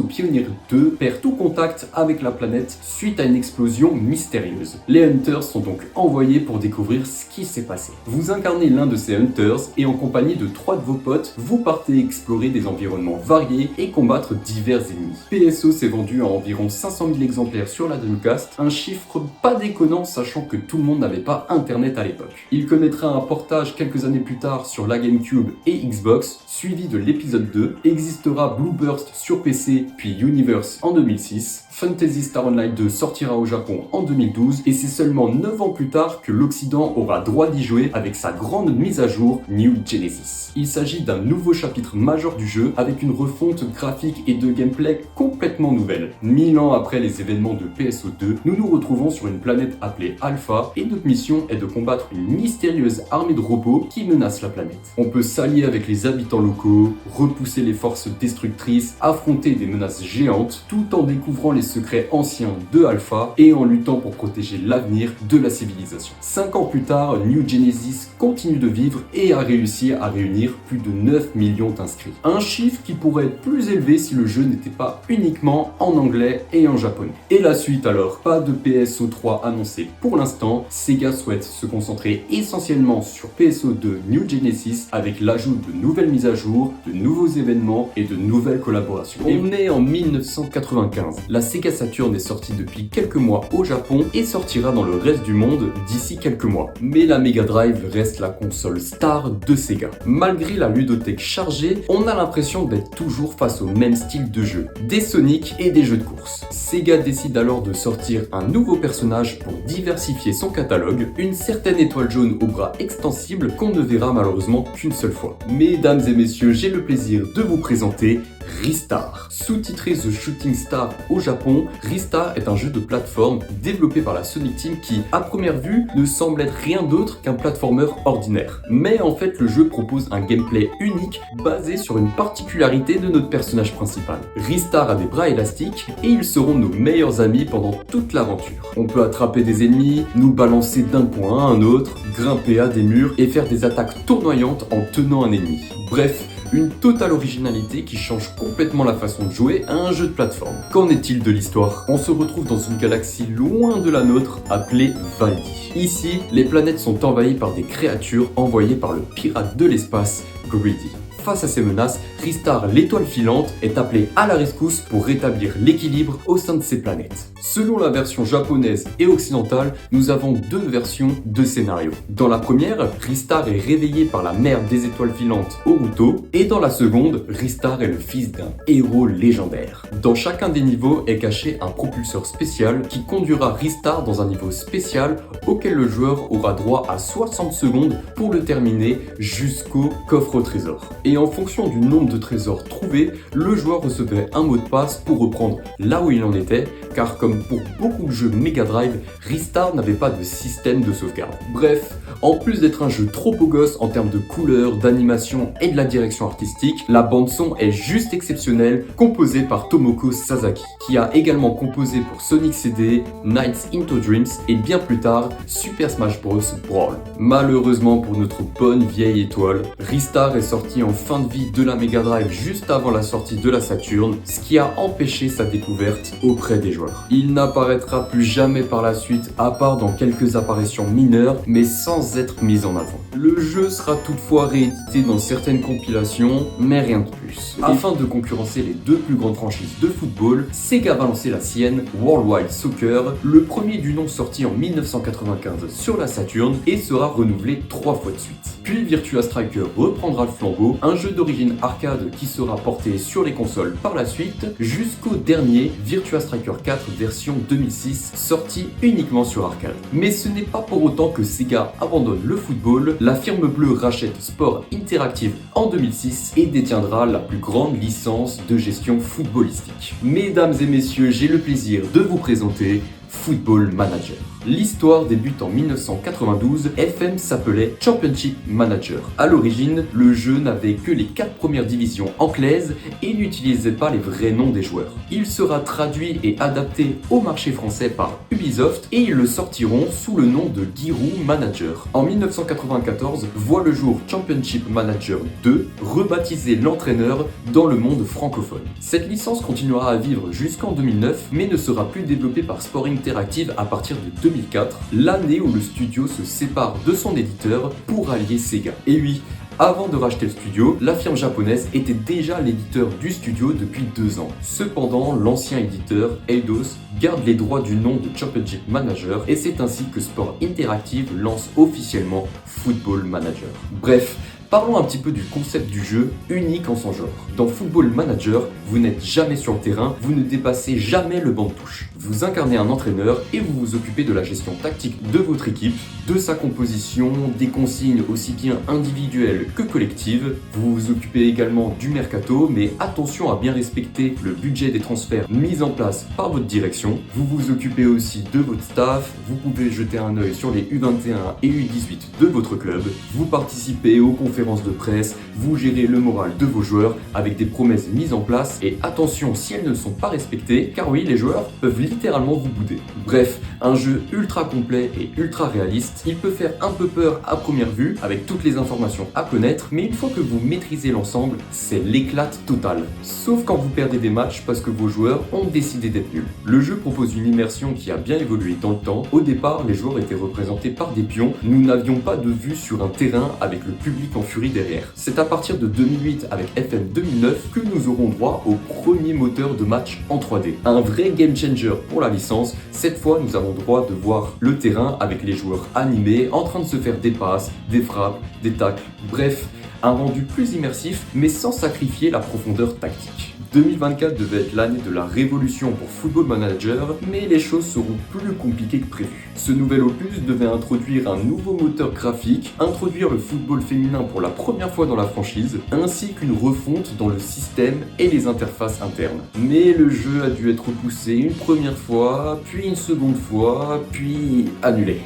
Pioneer 2 perd tout contact avec la planète suite à une explosion mystérieuse. Les Hunters sont donc envoyés pour découvrir ce qui s'est passé. Vous incarnez l'un de ces Hunters et en compagnie de 3 de vos potes, vous partez explorer des environnements variés et combattre divers ennemis. PSO s'est vendu à environ 500 000 exemplaires sur la Dreamcast, un chiffre pas déconnant sachant que tout le monde n'avait pas internet à l'époque. Il connaîtra un portage quelques années plus tard sur la GameCube et Xbox, suivi de l'épisode 2, existera Blue Burst sur PC puis Universe en 2006, Phantasy Star Online 2 sortira au Japon en 2012 et c'est seulement 9 ans plus tard que l'Occident l'Occident aura droit d'y jouer avec sa grande mise à jour New Genesis. Il s'agit d'un nouveau chapitre majeur du jeu avec une refonte graphique et de gameplay complètement nouvelle. 1000 ans après les événements de PSO2, nous nous retrouvons sur une planète appelée Alpha et notre mission est de combattre une mystérieuse armée de robots qui menace la planète. On peut s'allier avec les habitants locaux, repousser les forces destructrices, affronter des menaces géantes, tout en découvrant les secrets anciens de Alpha et en luttant pour protéger l'avenir de la civilisation. 5 ans plus tard, New Genesis continue de vivre et a réussi à réunir plus de 9 millions d'inscrits. Un chiffre qui pourrait être plus élevé si le jeu n'était pas uniquement en anglais et en japonais. Et la suite alors? Pas de PSO3 annoncé pour l'instant, Sega souhaite se concentrer essentiellement sur PSO2 New Genesis avec l'ajout de nouvelles mises à jour, de nouveaux événements et de nouvelles collaborations. On est en 1995. La Sega Saturn est sortie depuis quelques mois au Japon et sortira dans le reste du monde d'ici quelques mois. Mais la Mega Drive reste la console star de Sega. Malgré la ludothèque chargée, on a l'impression d'être toujours face au même style de jeu, des Sonic et des jeux de course. Sega décide alors de sortir un nouveau personnage pour diversifier son catalogue, une certaine étoile jaune au bras extensible qu'on ne verra malheureusement qu'une seule fois. Mesdames et messieurs, j'ai le plaisir de vous présenter Ristar. Sous-titré The Shooting Star au Japon, Ristar est un jeu de plateforme développé par la Sonic Team qui, à première vue, ne semble être rien d'autre qu'un platformer ordinaire. Mais en fait, le jeu propose un gameplay unique basé sur une particularité de notre personnage principal. Ristar a des bras élastiques et ils seront nos meilleurs amis pendant toute l'aventure. On peut attraper des ennemis, nous balancer d'un point à un autre, grimper à des murs et faire des attaques tournoyantes en tenant un ennemi. Bref, une totale originalité qui change complètement la façon de jouer à un jeu de plateforme. Qu'en est-il de l'histoire? On se retrouve dans une galaxie loin de la nôtre appelée Valdi. Ici, les planètes sont envahies par des créatures envoyées par le pirate de l'espace, Greedy. Face à ces menaces, Ristar, l'étoile filante, est appelé à la rescousse pour rétablir l'équilibre au sein de ces planètes. Selon la version japonaise et occidentale, nous avons deux versions de scénario. Dans la première, Ristar est réveillé par la mère des étoiles filantes, Oruto, et dans la seconde, Ristar est le fils d'un héros légendaire. Dans chacun des niveaux est caché un propulseur spécial qui conduira Ristar dans un niveau spécial auquel le joueur aura droit à 60 secondes pour le terminer jusqu'au coffre au trésor. Et en fonction du nombre de trésors trouvés, le joueur recevait un mot de passe pour reprendre là où il en était, car comme pour beaucoup de jeux Mega Drive, Ristar n'avait pas de système de sauvegarde. Bref, en plus d'être un jeu trop beau gosse en termes de couleurs, d'animation et de la direction artistique, la bande son est juste exceptionnelle, composée par Tomoko Sasaki, qui a également composé pour Sonic CD, Nights into Dreams et bien plus tard Super Smash Bros. Brawl. Malheureusement pour notre bonne vieille étoile, Ristar est sorti en fin de vie de la Mega Drive juste avant la sortie de la Saturn, ce qui a empêché sa découverte auprès des joueurs. Il n'apparaîtra plus jamais par la suite, à part dans quelques apparitions mineures, mais sans être mis en avant. Le jeu sera toutefois réédité dans certaines compilations, mais rien de plus. Afin de concurrencer les deux plus grandes franchises de football, Sega va lancer la sienne, World Wide Soccer, le premier du nom sorti en 1995 sur la Saturn et sera renouvelé 3 fois de suite. Puis Virtua Striker reprendra le flambeau, un jeu d'origine arcade qui sera porté sur les consoles par la suite, jusqu'au dernier Virtua Striker 4 version 2006, sorti uniquement sur arcade. Mais ce n'est pas pour autant que Sega abandonne le football, la firme bleue rachète Sport Interactive en 2006 et détiendra la plus grande licence de gestion footballistique. Mesdames et messieurs, j'ai le plaisir de vous présenter Football Manager. L'histoire débute en 1992, FM s'appelait Championship Manager. À l'origine, le jeu n'avait que les 4 premières divisions anglaises et n'utilisait pas les vrais noms des joueurs. Il sera traduit et adapté au marché français par Ubisoft et ils le sortiront sous le nom de Giroud Manager. En 1994, voit le jour Championship Manager 2, rebaptisé l'entraîneur dans le monde francophone. Cette licence continuera à vivre jusqu'en 2009 mais ne sera plus développée par Sport Interactive à partir de 2004, l'année où le studio se sépare de son éditeur pour allier Sega. Et oui, avant de racheter le studio, la firme japonaise était déjà l'éditeur du studio depuis 2 ans. Cependant, l'ancien éditeur, Eidos, garde les droits du nom de Championship Manager et c'est ainsi que Sport Interactive lance officiellement Football Manager. Bref, Parlons un petit peu du concept du jeu, unique en son genre. Dans Football Manager, vous n'êtes jamais sur le terrain, vous ne dépassez jamais le banc de touche. Vous incarnez un entraîneur et vous vous occupez de la gestion tactique de votre équipe, de sa composition, des consignes aussi bien individuelles que collectives. Vous vous occupez également du mercato, mais attention à bien respecter le budget des transferts mis en place par votre direction. Vous vous occupez aussi de votre staff, vous pouvez jeter un œil sur les U21 et U18 de votre club. Vous participez aux conférences de presse, vous gérez le moral de vos joueurs avec des promesses mises en place et attention si elles ne sont pas respectées, car oui, les joueurs peuvent littéralement vous bouder. Bref, un jeu ultra complet et ultra réaliste. Il peut faire un peu peur à première vue avec toutes les informations à connaître, mais une fois que vous maîtrisez l'ensemble, c'est l'éclate totale. Sauf quand vous perdez des matchs parce que vos joueurs ont décidé d'être nuls. Le jeu propose une immersion qui a bien évolué dans le temps. Au départ, les joueurs étaient représentés par des pions. Nous n'avions pas de vue sur un terrain avec le public en furie derrière. C'est à partir de 2008 avec FM 2009 que nous aurons droit au premier moteur de match en 3D. Un vrai game changer pour la licence. Cette fois, nous avons droit de voir le terrain avec les joueurs animés en train de se faire des passes, des frappes, des tacles, bref, un rendu plus immersif mais sans sacrifier la profondeur tactique. 2024 devait être l'année de la révolution pour Football Manager, mais les choses seront plus compliquées que prévu. Ce nouvel opus devait introduire un nouveau moteur graphique, introduire le football féminin pour la première fois dans la franchise, ainsi qu'une refonte dans le système et les interfaces internes. Mais le jeu a dû être repoussé une première fois, puis une seconde fois, puis annulé.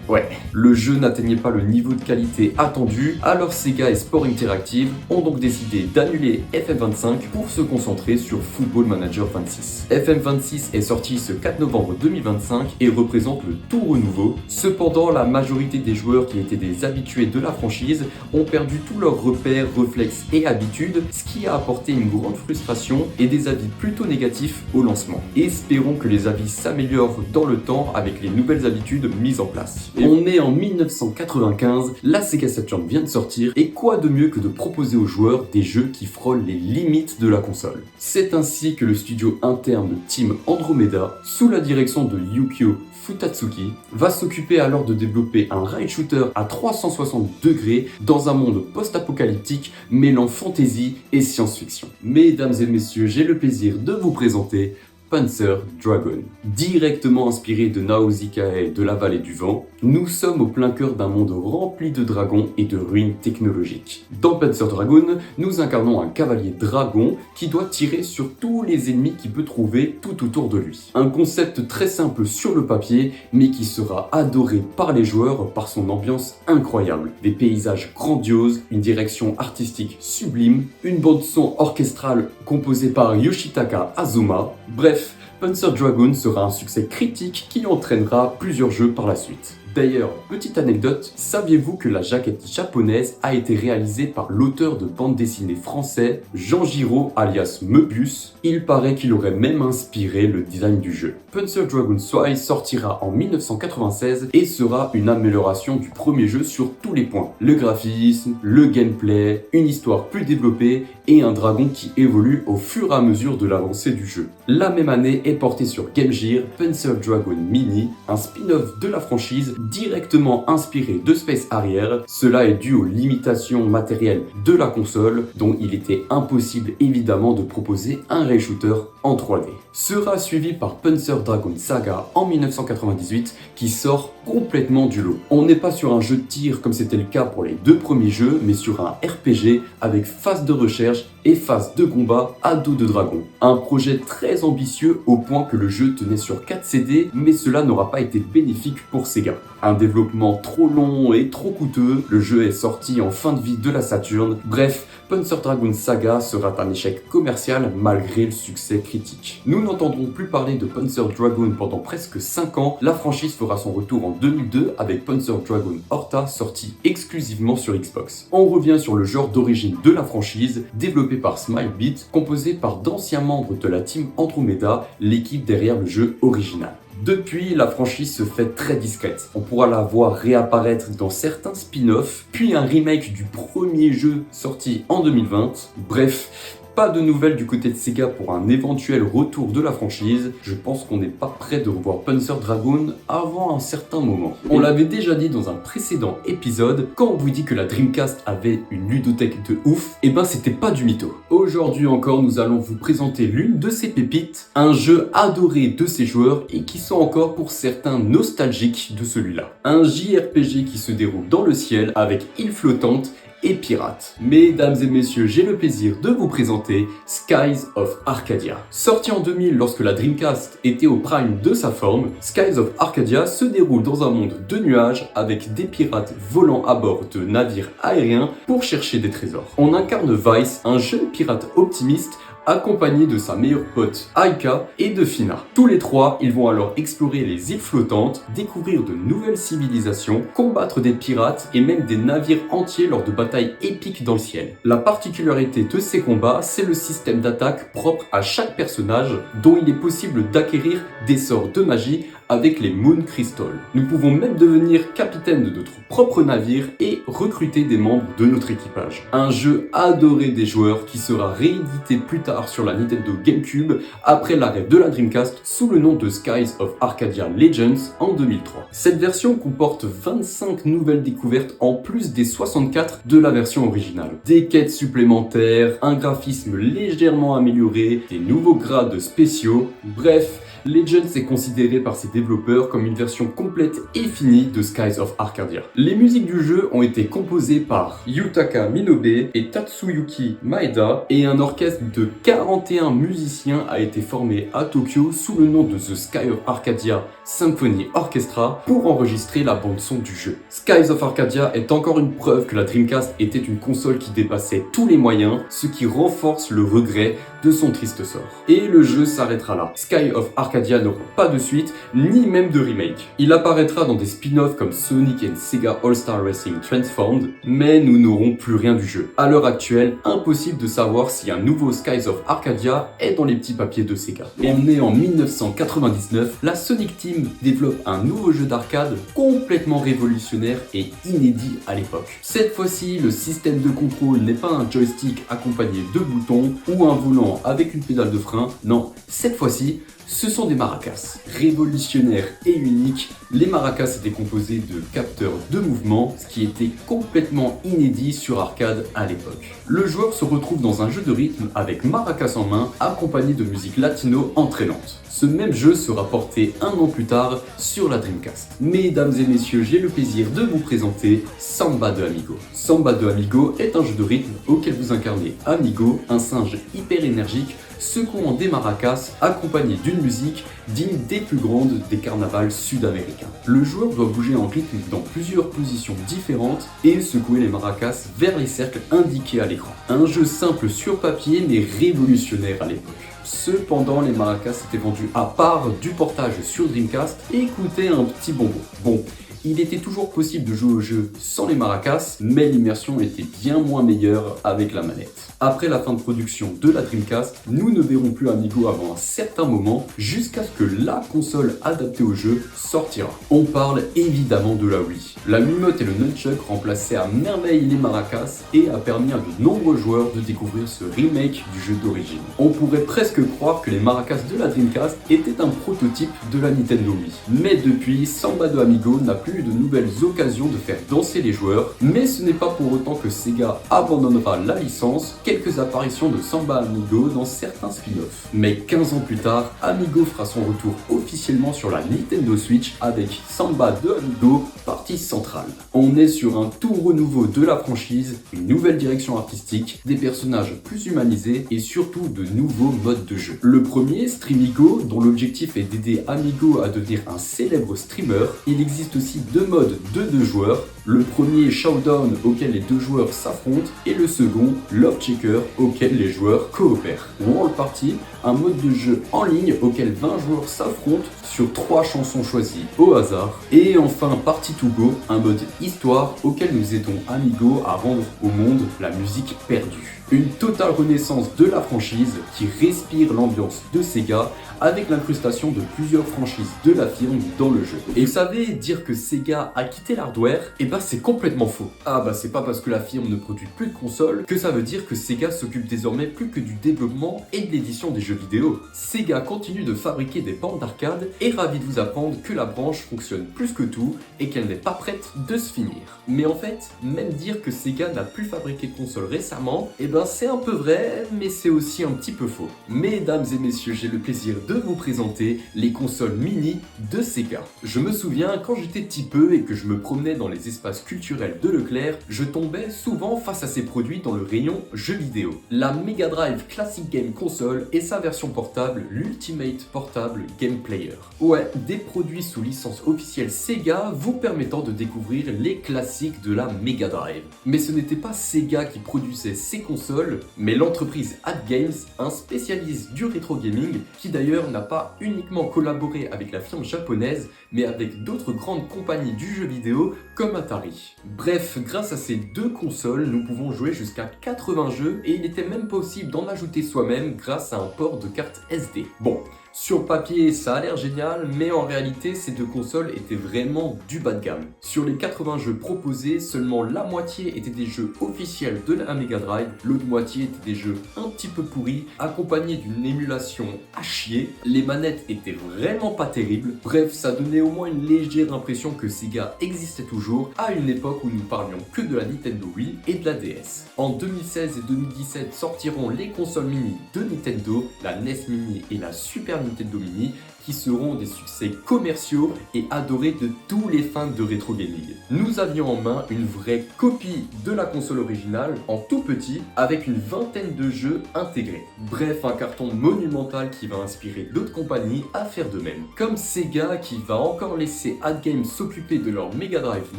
Ouais, le jeu n'atteignait pas le niveau de qualité attendu, alors Sega et Sport Interactive ont donc décidé d'annuler FM25 pour se concentrer sur Football Manager 26. FM26 est sorti ce 4 novembre 2025 et représente le tout renouveau. Cependant, la majorité des joueurs qui étaient des habitués de la franchise ont perdu tous leurs repères, réflexes et habitudes, ce qui a apporté une grande frustration et des avis plutôt négatifs au lancement. Espérons que les avis s'améliorent dans le temps avec les nouvelles habitudes mises en place. On est en 1995, la Sega Saturn vient de sortir et quoi de mieux que de proposer aux joueurs des jeux qui frôlent les limites de la console. C'est ainsi que le studio interne de Team Andromeda, sous la direction de Yukio Futatsuki, va s'occuper alors de développer un rail shooter à 360 degrés dans un monde post-apocalyptique mêlant fantasy et science-fiction. Mesdames et messieurs, j'ai le plaisir de vous présenter Panzer Dragoon. Directement inspiré de Nausicaa de la vallée du vent, nous sommes au plein cœur d'un monde rempli de dragons et de ruines technologiques. Dans Panzer Dragoon, nous incarnons un cavalier dragon qui doit tirer sur tous les ennemis qu'il peut trouver tout autour de lui. Un concept très simple sur le papier, mais qui sera adoré par les joueurs par son ambiance incroyable. Des paysages grandioses, une direction artistique sublime, une bande-son orchestrale composée par Yoshitaka Azuma, bref, Panzer Dragoon sera un succès critique qui entraînera plusieurs jeux par la suite. D'ailleurs, petite anecdote, saviez-vous que la jaquette japonaise a été réalisée par l'auteur de bande dessinée français Jean Giraud alias Möbius? Il paraît qu'il aurait même inspiré le design du jeu. Panzer Dragoon Sword sortira en 1996 et sera une amélioration du premier jeu sur tous les points. Le graphisme, le gameplay, une histoire plus développée et un dragon qui évolue au fur et à mesure de l'avancée du jeu. La même année est porté sur Game Gear Panzer Dragoon Mini, un spin-off de la franchise directement inspiré de Space Harrier. Cela est dû aux limitations matérielles de la console, dont il était impossible évidemment de proposer un rail shooter en 3D. Sera suivi par Panzer Dragoon Saga en 1998 qui sort complètement du lot. On n'est pas sur un jeu de tir comme c'était le cas pour les deux premiers jeux, mais sur un RPG avec phase de recherche et phase de combat à dos de dragon. Un projet très ambitieux au point que le jeu tenait sur 4 CD, mais cela n'aura pas été bénéfique pour Sega. Un développement trop long et trop coûteux, le jeu est sorti en fin de vie de la Saturn. Bref, Panzer Dragoon Saga sera un échec commercial malgré le succès critique. Nous n'entendrons plus parler de Panzer Dragoon pendant presque 5 ans. La franchise fera son retour en 2002 avec Panzer Dragoon Horta sorti exclusivement sur Xbox. On revient sur le genre d'origine de la franchise, développé par Smilebeat, composé par d'anciens membres de la team Andromeda, l'équipe derrière le jeu original. Depuis, la franchise se fait très discrète. On pourra la voir réapparaître dans certains spin-offs, puis un remake du premier jeu sorti en 2020. Bref, Pas de nouvelles du côté de Sega pour un éventuel retour de la franchise. Je pense qu'on n'est pas prêt de revoir Panzer Dragoon avant un certain moment. On l'avait déjà dit dans un précédent épisode, quand on vous dit que la Dreamcast avait une ludothèque de ouf, et ben c'était pas du mytho. Aujourd'hui encore, nous allons vous présenter l'une de ces pépites, un jeu adoré de ses joueurs et qui sont encore pour certains nostalgiques de celui-là. Un JRPG qui se déroule dans le ciel avec île flottante et pirates. Mesdames et messieurs, j'ai le plaisir de vous présenter Skies of Arcadia. Sorti en 2000 lorsque la Dreamcast était au prime de sa forme, Skies of Arcadia se déroule dans un monde de nuages avec des pirates volant à bord de navires aériens pour chercher des trésors. On incarne Weiss, un jeune pirate optimiste accompagné de sa meilleure pote Aika et de Fina. Tous les trois, ils vont alors explorer les îles flottantes, découvrir de nouvelles civilisations, combattre des pirates et même des navires entiers lors de batailles épiques dans le ciel. La particularité de ces combats, c'est le système d'attaque propre à chaque personnage dont il est possible d'acquérir des sorts de magie avec les Moon Crystal. Nous pouvons même devenir capitaine de notre propre navire et recruter des membres de notre équipage. Un jeu adoré des joueurs qui sera réédité plus tard sur la Nintendo GameCube après l'arrêt de la Dreamcast sous le nom de Skies of Arcadia Legends en 2003. Cette version comporte 25 nouvelles découvertes en plus des 64 de la version originale. Des quêtes supplémentaires, un graphisme légèrement amélioré, des nouveaux grades spéciaux, bref, Legends est considéré par ses développeurs comme une version complète et finie de Skies of Arcadia. Les musiques du jeu ont été composées par Yutaka Minobe et Tatsuyuki Maeda et un orchestre de 41 musiciens a été formé à Tokyo sous le nom de The Skies of Arcadia Symphony Orchestra pour enregistrer la bande-son du jeu. Skies of Arcadia est encore une preuve que la Dreamcast était une console qui dépassait tous les moyens, ce qui renforce le regret de son triste sort. Et le jeu s'arrêtera là. Skies of Arcadia n'aura pas de suite, ni même de remake. Il apparaîtra dans des spin-offs comme Sonic and Sega All-Star Racing Transformed, mais nous n'aurons plus rien du jeu. À l'heure actuelle, impossible de savoir si un nouveau Skies of Arcadia est dans les petits papiers de Sega. On est en 1999, la Sonic Team développe un nouveau jeu d'arcade complètement révolutionnaire et inédit à l'époque. Cette fois-ci, le système de contrôle n'est pas un joystick accompagné de boutons ou un volant avec une pédale de frein, non, cette fois-ci, ce sont des maracas. Révolutionnaires et uniques, les maracas étaient composés de capteurs de mouvement, ce qui était complètement inédit sur arcade à l'époque. Le joueur se retrouve dans un jeu de rythme avec maracas en main, accompagné de musique latino entraînante. Ce même jeu sera porté un an plus tard sur la Dreamcast. Mesdames et messieurs, j'ai le plaisir de vous présenter Samba de Amigo. Samba de Amigo est un jeu de rythme auquel vous incarnez Amigo, un singe hyper énergique, secouant des maracas accompagné d'une musique digne des plus grandes des carnavals sud-américains. Le joueur doit bouger en rythme dans plusieurs positions différentes et secouer les maracas vers les cercles indiqués à l'écran. Un jeu simple sur papier mais révolutionnaire à l'époque. Cependant, les maracas étaient vendus à part du portage sur Dreamcast et coûtaient un petit bonbon. Bon, il était toujours possible de jouer au jeu sans les maracas, mais l'immersion était bien moins meilleure avec la manette. Après la fin de production de la Dreamcast, nous ne verrons plus Amigo avant un certain moment, jusqu'à ce que la console adaptée au jeu sortira. On parle évidemment de la Wii. La Wiimote et le Nunchuk remplaçaient à merveille les maracas et a permis à de nombreux joueurs de découvrir ce remake du jeu d'origine. On pourrait presque croire que les maracas de la Dreamcast étaient un prototype de la Nintendo Wii. Mais depuis, Samba de Amigo n'a plus de nouvelles occasions de faire danser les joueurs, mais ce n'est pas pour autant que Sega abandonnera la licence, quelques apparitions de Samba Amigo dans certains spin-offs. Mais 15 ans plus tard, Amigo fera son retour officiellement sur la Nintendo Switch avec Samba de Amigo, partie centrale. On est sur un tout renouveau de la franchise, une nouvelle direction artistique, des personnages plus humanisés et surtout de nouveaux modes de jeu. Le premier, Streamigo, dont l'objectif est d'aider Amigo à devenir un célèbre streamer. Il existe aussi deux modes de 2 joueurs. Le premier, Showdown, auquel les 2 joueurs s'affrontent, et le second, Love Checker, auquel les joueurs coopèrent. World Party, un mode de jeu en ligne auquel 20 joueurs s'affrontent sur 3 chansons choisies au hasard. Et enfin, Party to Go, un mode histoire auquel nous aidons Amigo à rendre au monde la musique perdue. Une totale renaissance de la franchise qui respire l'ambiance de Sega avec l'incrustation de plusieurs franchises de la firme dans le jeu. Et vous savez, dire que Sega a quitté l'hardware, et bah c'est complètement faux. Ah bah c'est pas parce que la firme ne produit plus de consoles que ça veut dire que Sega s'occupe désormais plus que du développement et de l'édition des jeux vidéo. Sega continue de fabriquer des bornes d'arcade et ravi de vous apprendre que la branche fonctionne plus que tout et qu'elle n'est pas prête de se finir. Mais en fait, même dire que Sega n'a plus fabriqué de console récemment, eh ben c'est un peu vrai, mais c'est aussi un petit peu faux. Mesdames et messieurs, j'ai le plaisir de vous présenter les consoles mini de Sega. Je me souviens, quand j'étais petit peu et que je me promenais dans les espaces culturels de Leclerc, je tombais souvent face à ces produits dans le rayon jeux vidéo. La Mega Drive Classic Game Console et sa version portable, l'Ultimate Portable Game Player. Ouais, des produits sous licence officielle Sega vous permettant de découvrir les classiques de la Mega Drive. Mais ce n'était pas Sega qui produisait ces consoles, mais l'entreprise AtGames, un spécialiste du rétro gaming, qui d'ailleurs n'a pas uniquement collaboré avec la firme japonaise, mais avec d'autres grandes compagnies du jeu vidéo comme Atari. Bref, grâce à ces deux consoles, nous pouvons jouer jusqu'à 80 jeux et il était même possible d'en ajouter soi-même grâce à un port de carte SD. Bon, sur le papier, ça a l'air génial, mais en réalité, ces deux consoles étaient vraiment du bas de gamme. Sur les 80 jeux proposés, seulement la moitié étaient des jeux officiels de la Mega Drive, l'autre moitié étaient des jeux un petit peu pourris, accompagnés d'une émulation à chier. Les manettes étaient vraiment pas terribles. Bref, ça donnait au moins une légère impression que Sega existait toujours, à une époque où nous parlions que de la Nintendo Wii et de la DS. En 2016 et 2017 sortiront les consoles mini de Nintendo, la NES Mini et la Super Nintendo Mini, qui seront des succès commerciaux et adorés de tous les fans de rétro gaming. Nous avions en main une vraie copie de la console originale en tout petit avec une vingtaine de jeux intégrés. Bref, un carton monumental qui va inspirer d'autres compagnies à faire de même. Comme Sega qui va encore laisser AtGames s'occuper de leur Mega Drive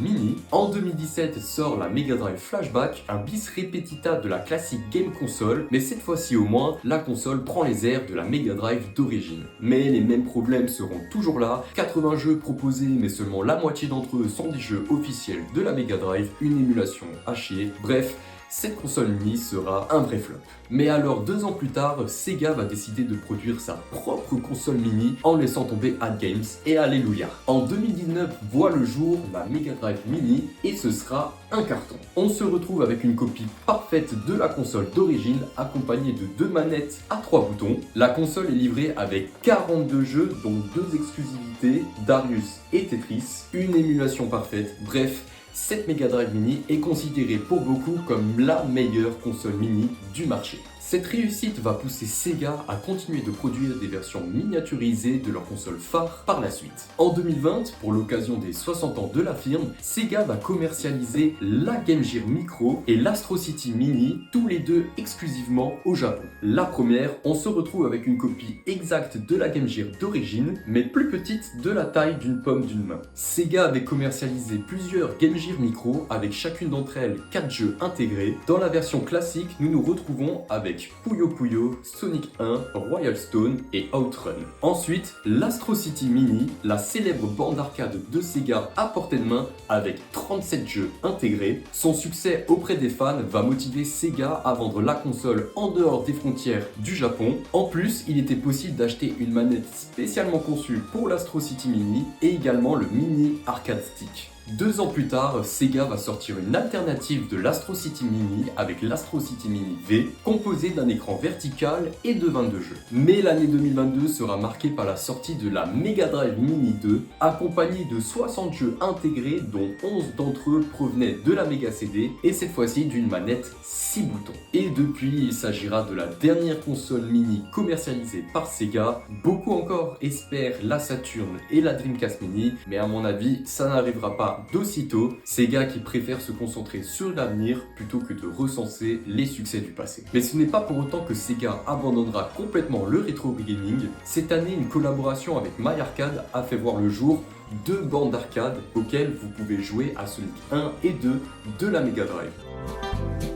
Mini, en 2017 sort la Mega Drive Flashback, un bis repetita de la classique Game Console, mais cette fois-ci au moins, la console prend les airs de la Mega Drive d'origine. Mais les mêmes problèmes seront toujours là, 80 jeux proposés mais seulement la moitié d'entre eux sont des jeux officiels de la Mega Drive, une émulation à chier, bref, cette console mini sera un vrai flop. Mais alors 2 ans plus tard, Sega va décider de produire sa propre console mini en laissant tomber AtGames et alléluia. En 2019 voit le jour la Mega Drive Mini et ce sera un carton. On se retrouve avec une copie parfaite de la console d'origine accompagnée de 2 manettes à 3 boutons. La console est livrée avec 42 jeux dont 2 exclusivités, Darius et Tetris, une émulation parfaite, bref, cette Mega Drive Mini est considérée pour beaucoup comme la meilleure console mini du marché. Cette réussite va pousser Sega à continuer de produire des versions miniaturisées de leur console phare par la suite. En 2020, pour l'occasion des 60 ans de la firme, Sega va commercialiser la Game Gear Micro et l'Astro City Mini, tous les deux exclusivement au Japon. La première, on se retrouve avec une copie exacte de la Game Gear d'origine, mais plus petite de la taille d'une pomme d'une main. Sega avait commercialisé plusieurs Game Gear Micro avec chacune d'entre elles 4 jeux intégrés. Dans la version classique, nous nous retrouvons avec Puyo Puyo, Sonic 1, Royal Stone et Outrun. Ensuite, l'Astro City Mini, la célèbre borne d'arcade de Sega à portée de main avec 37 jeux intégrés. Son succès auprès des fans va motiver Sega à vendre la console en dehors des frontières du Japon. En plus, il était possible d'acheter une manette spécialement conçue pour l'Astro City Mini et également le Mini Arcade Stick. 2 ans plus tard, Sega va sortir une alternative de l'Astro City Mini avec l'Astro City Mini V, composée d'un écran vertical et de 22 jeux. Mais l'année 2022 sera marquée par la sortie de la Mega Drive Mini 2, accompagnée de 60 jeux intégrés dont 11 d'entre eux provenaient de la Mega CD et cette fois-ci d'une manette 6 boutons. Et depuis, il s'agira de la dernière console mini commercialisée par Sega. Beaucoup encore espèrent la Saturn et la Dreamcast Mini, mais à mon avis, ça n'arrivera pas d'aussitôt. Sega qui préfère se concentrer sur l'avenir plutôt que de recenser les succès du passé. Mais ce n'est pas pour autant que Sega abandonnera complètement le rétro gaming. Cette année, une collaboration avec MyArcade a fait voir le jour 2 bornes d'arcade auxquelles vous pouvez jouer à Sonic 1 et 2 de la Mega Drive.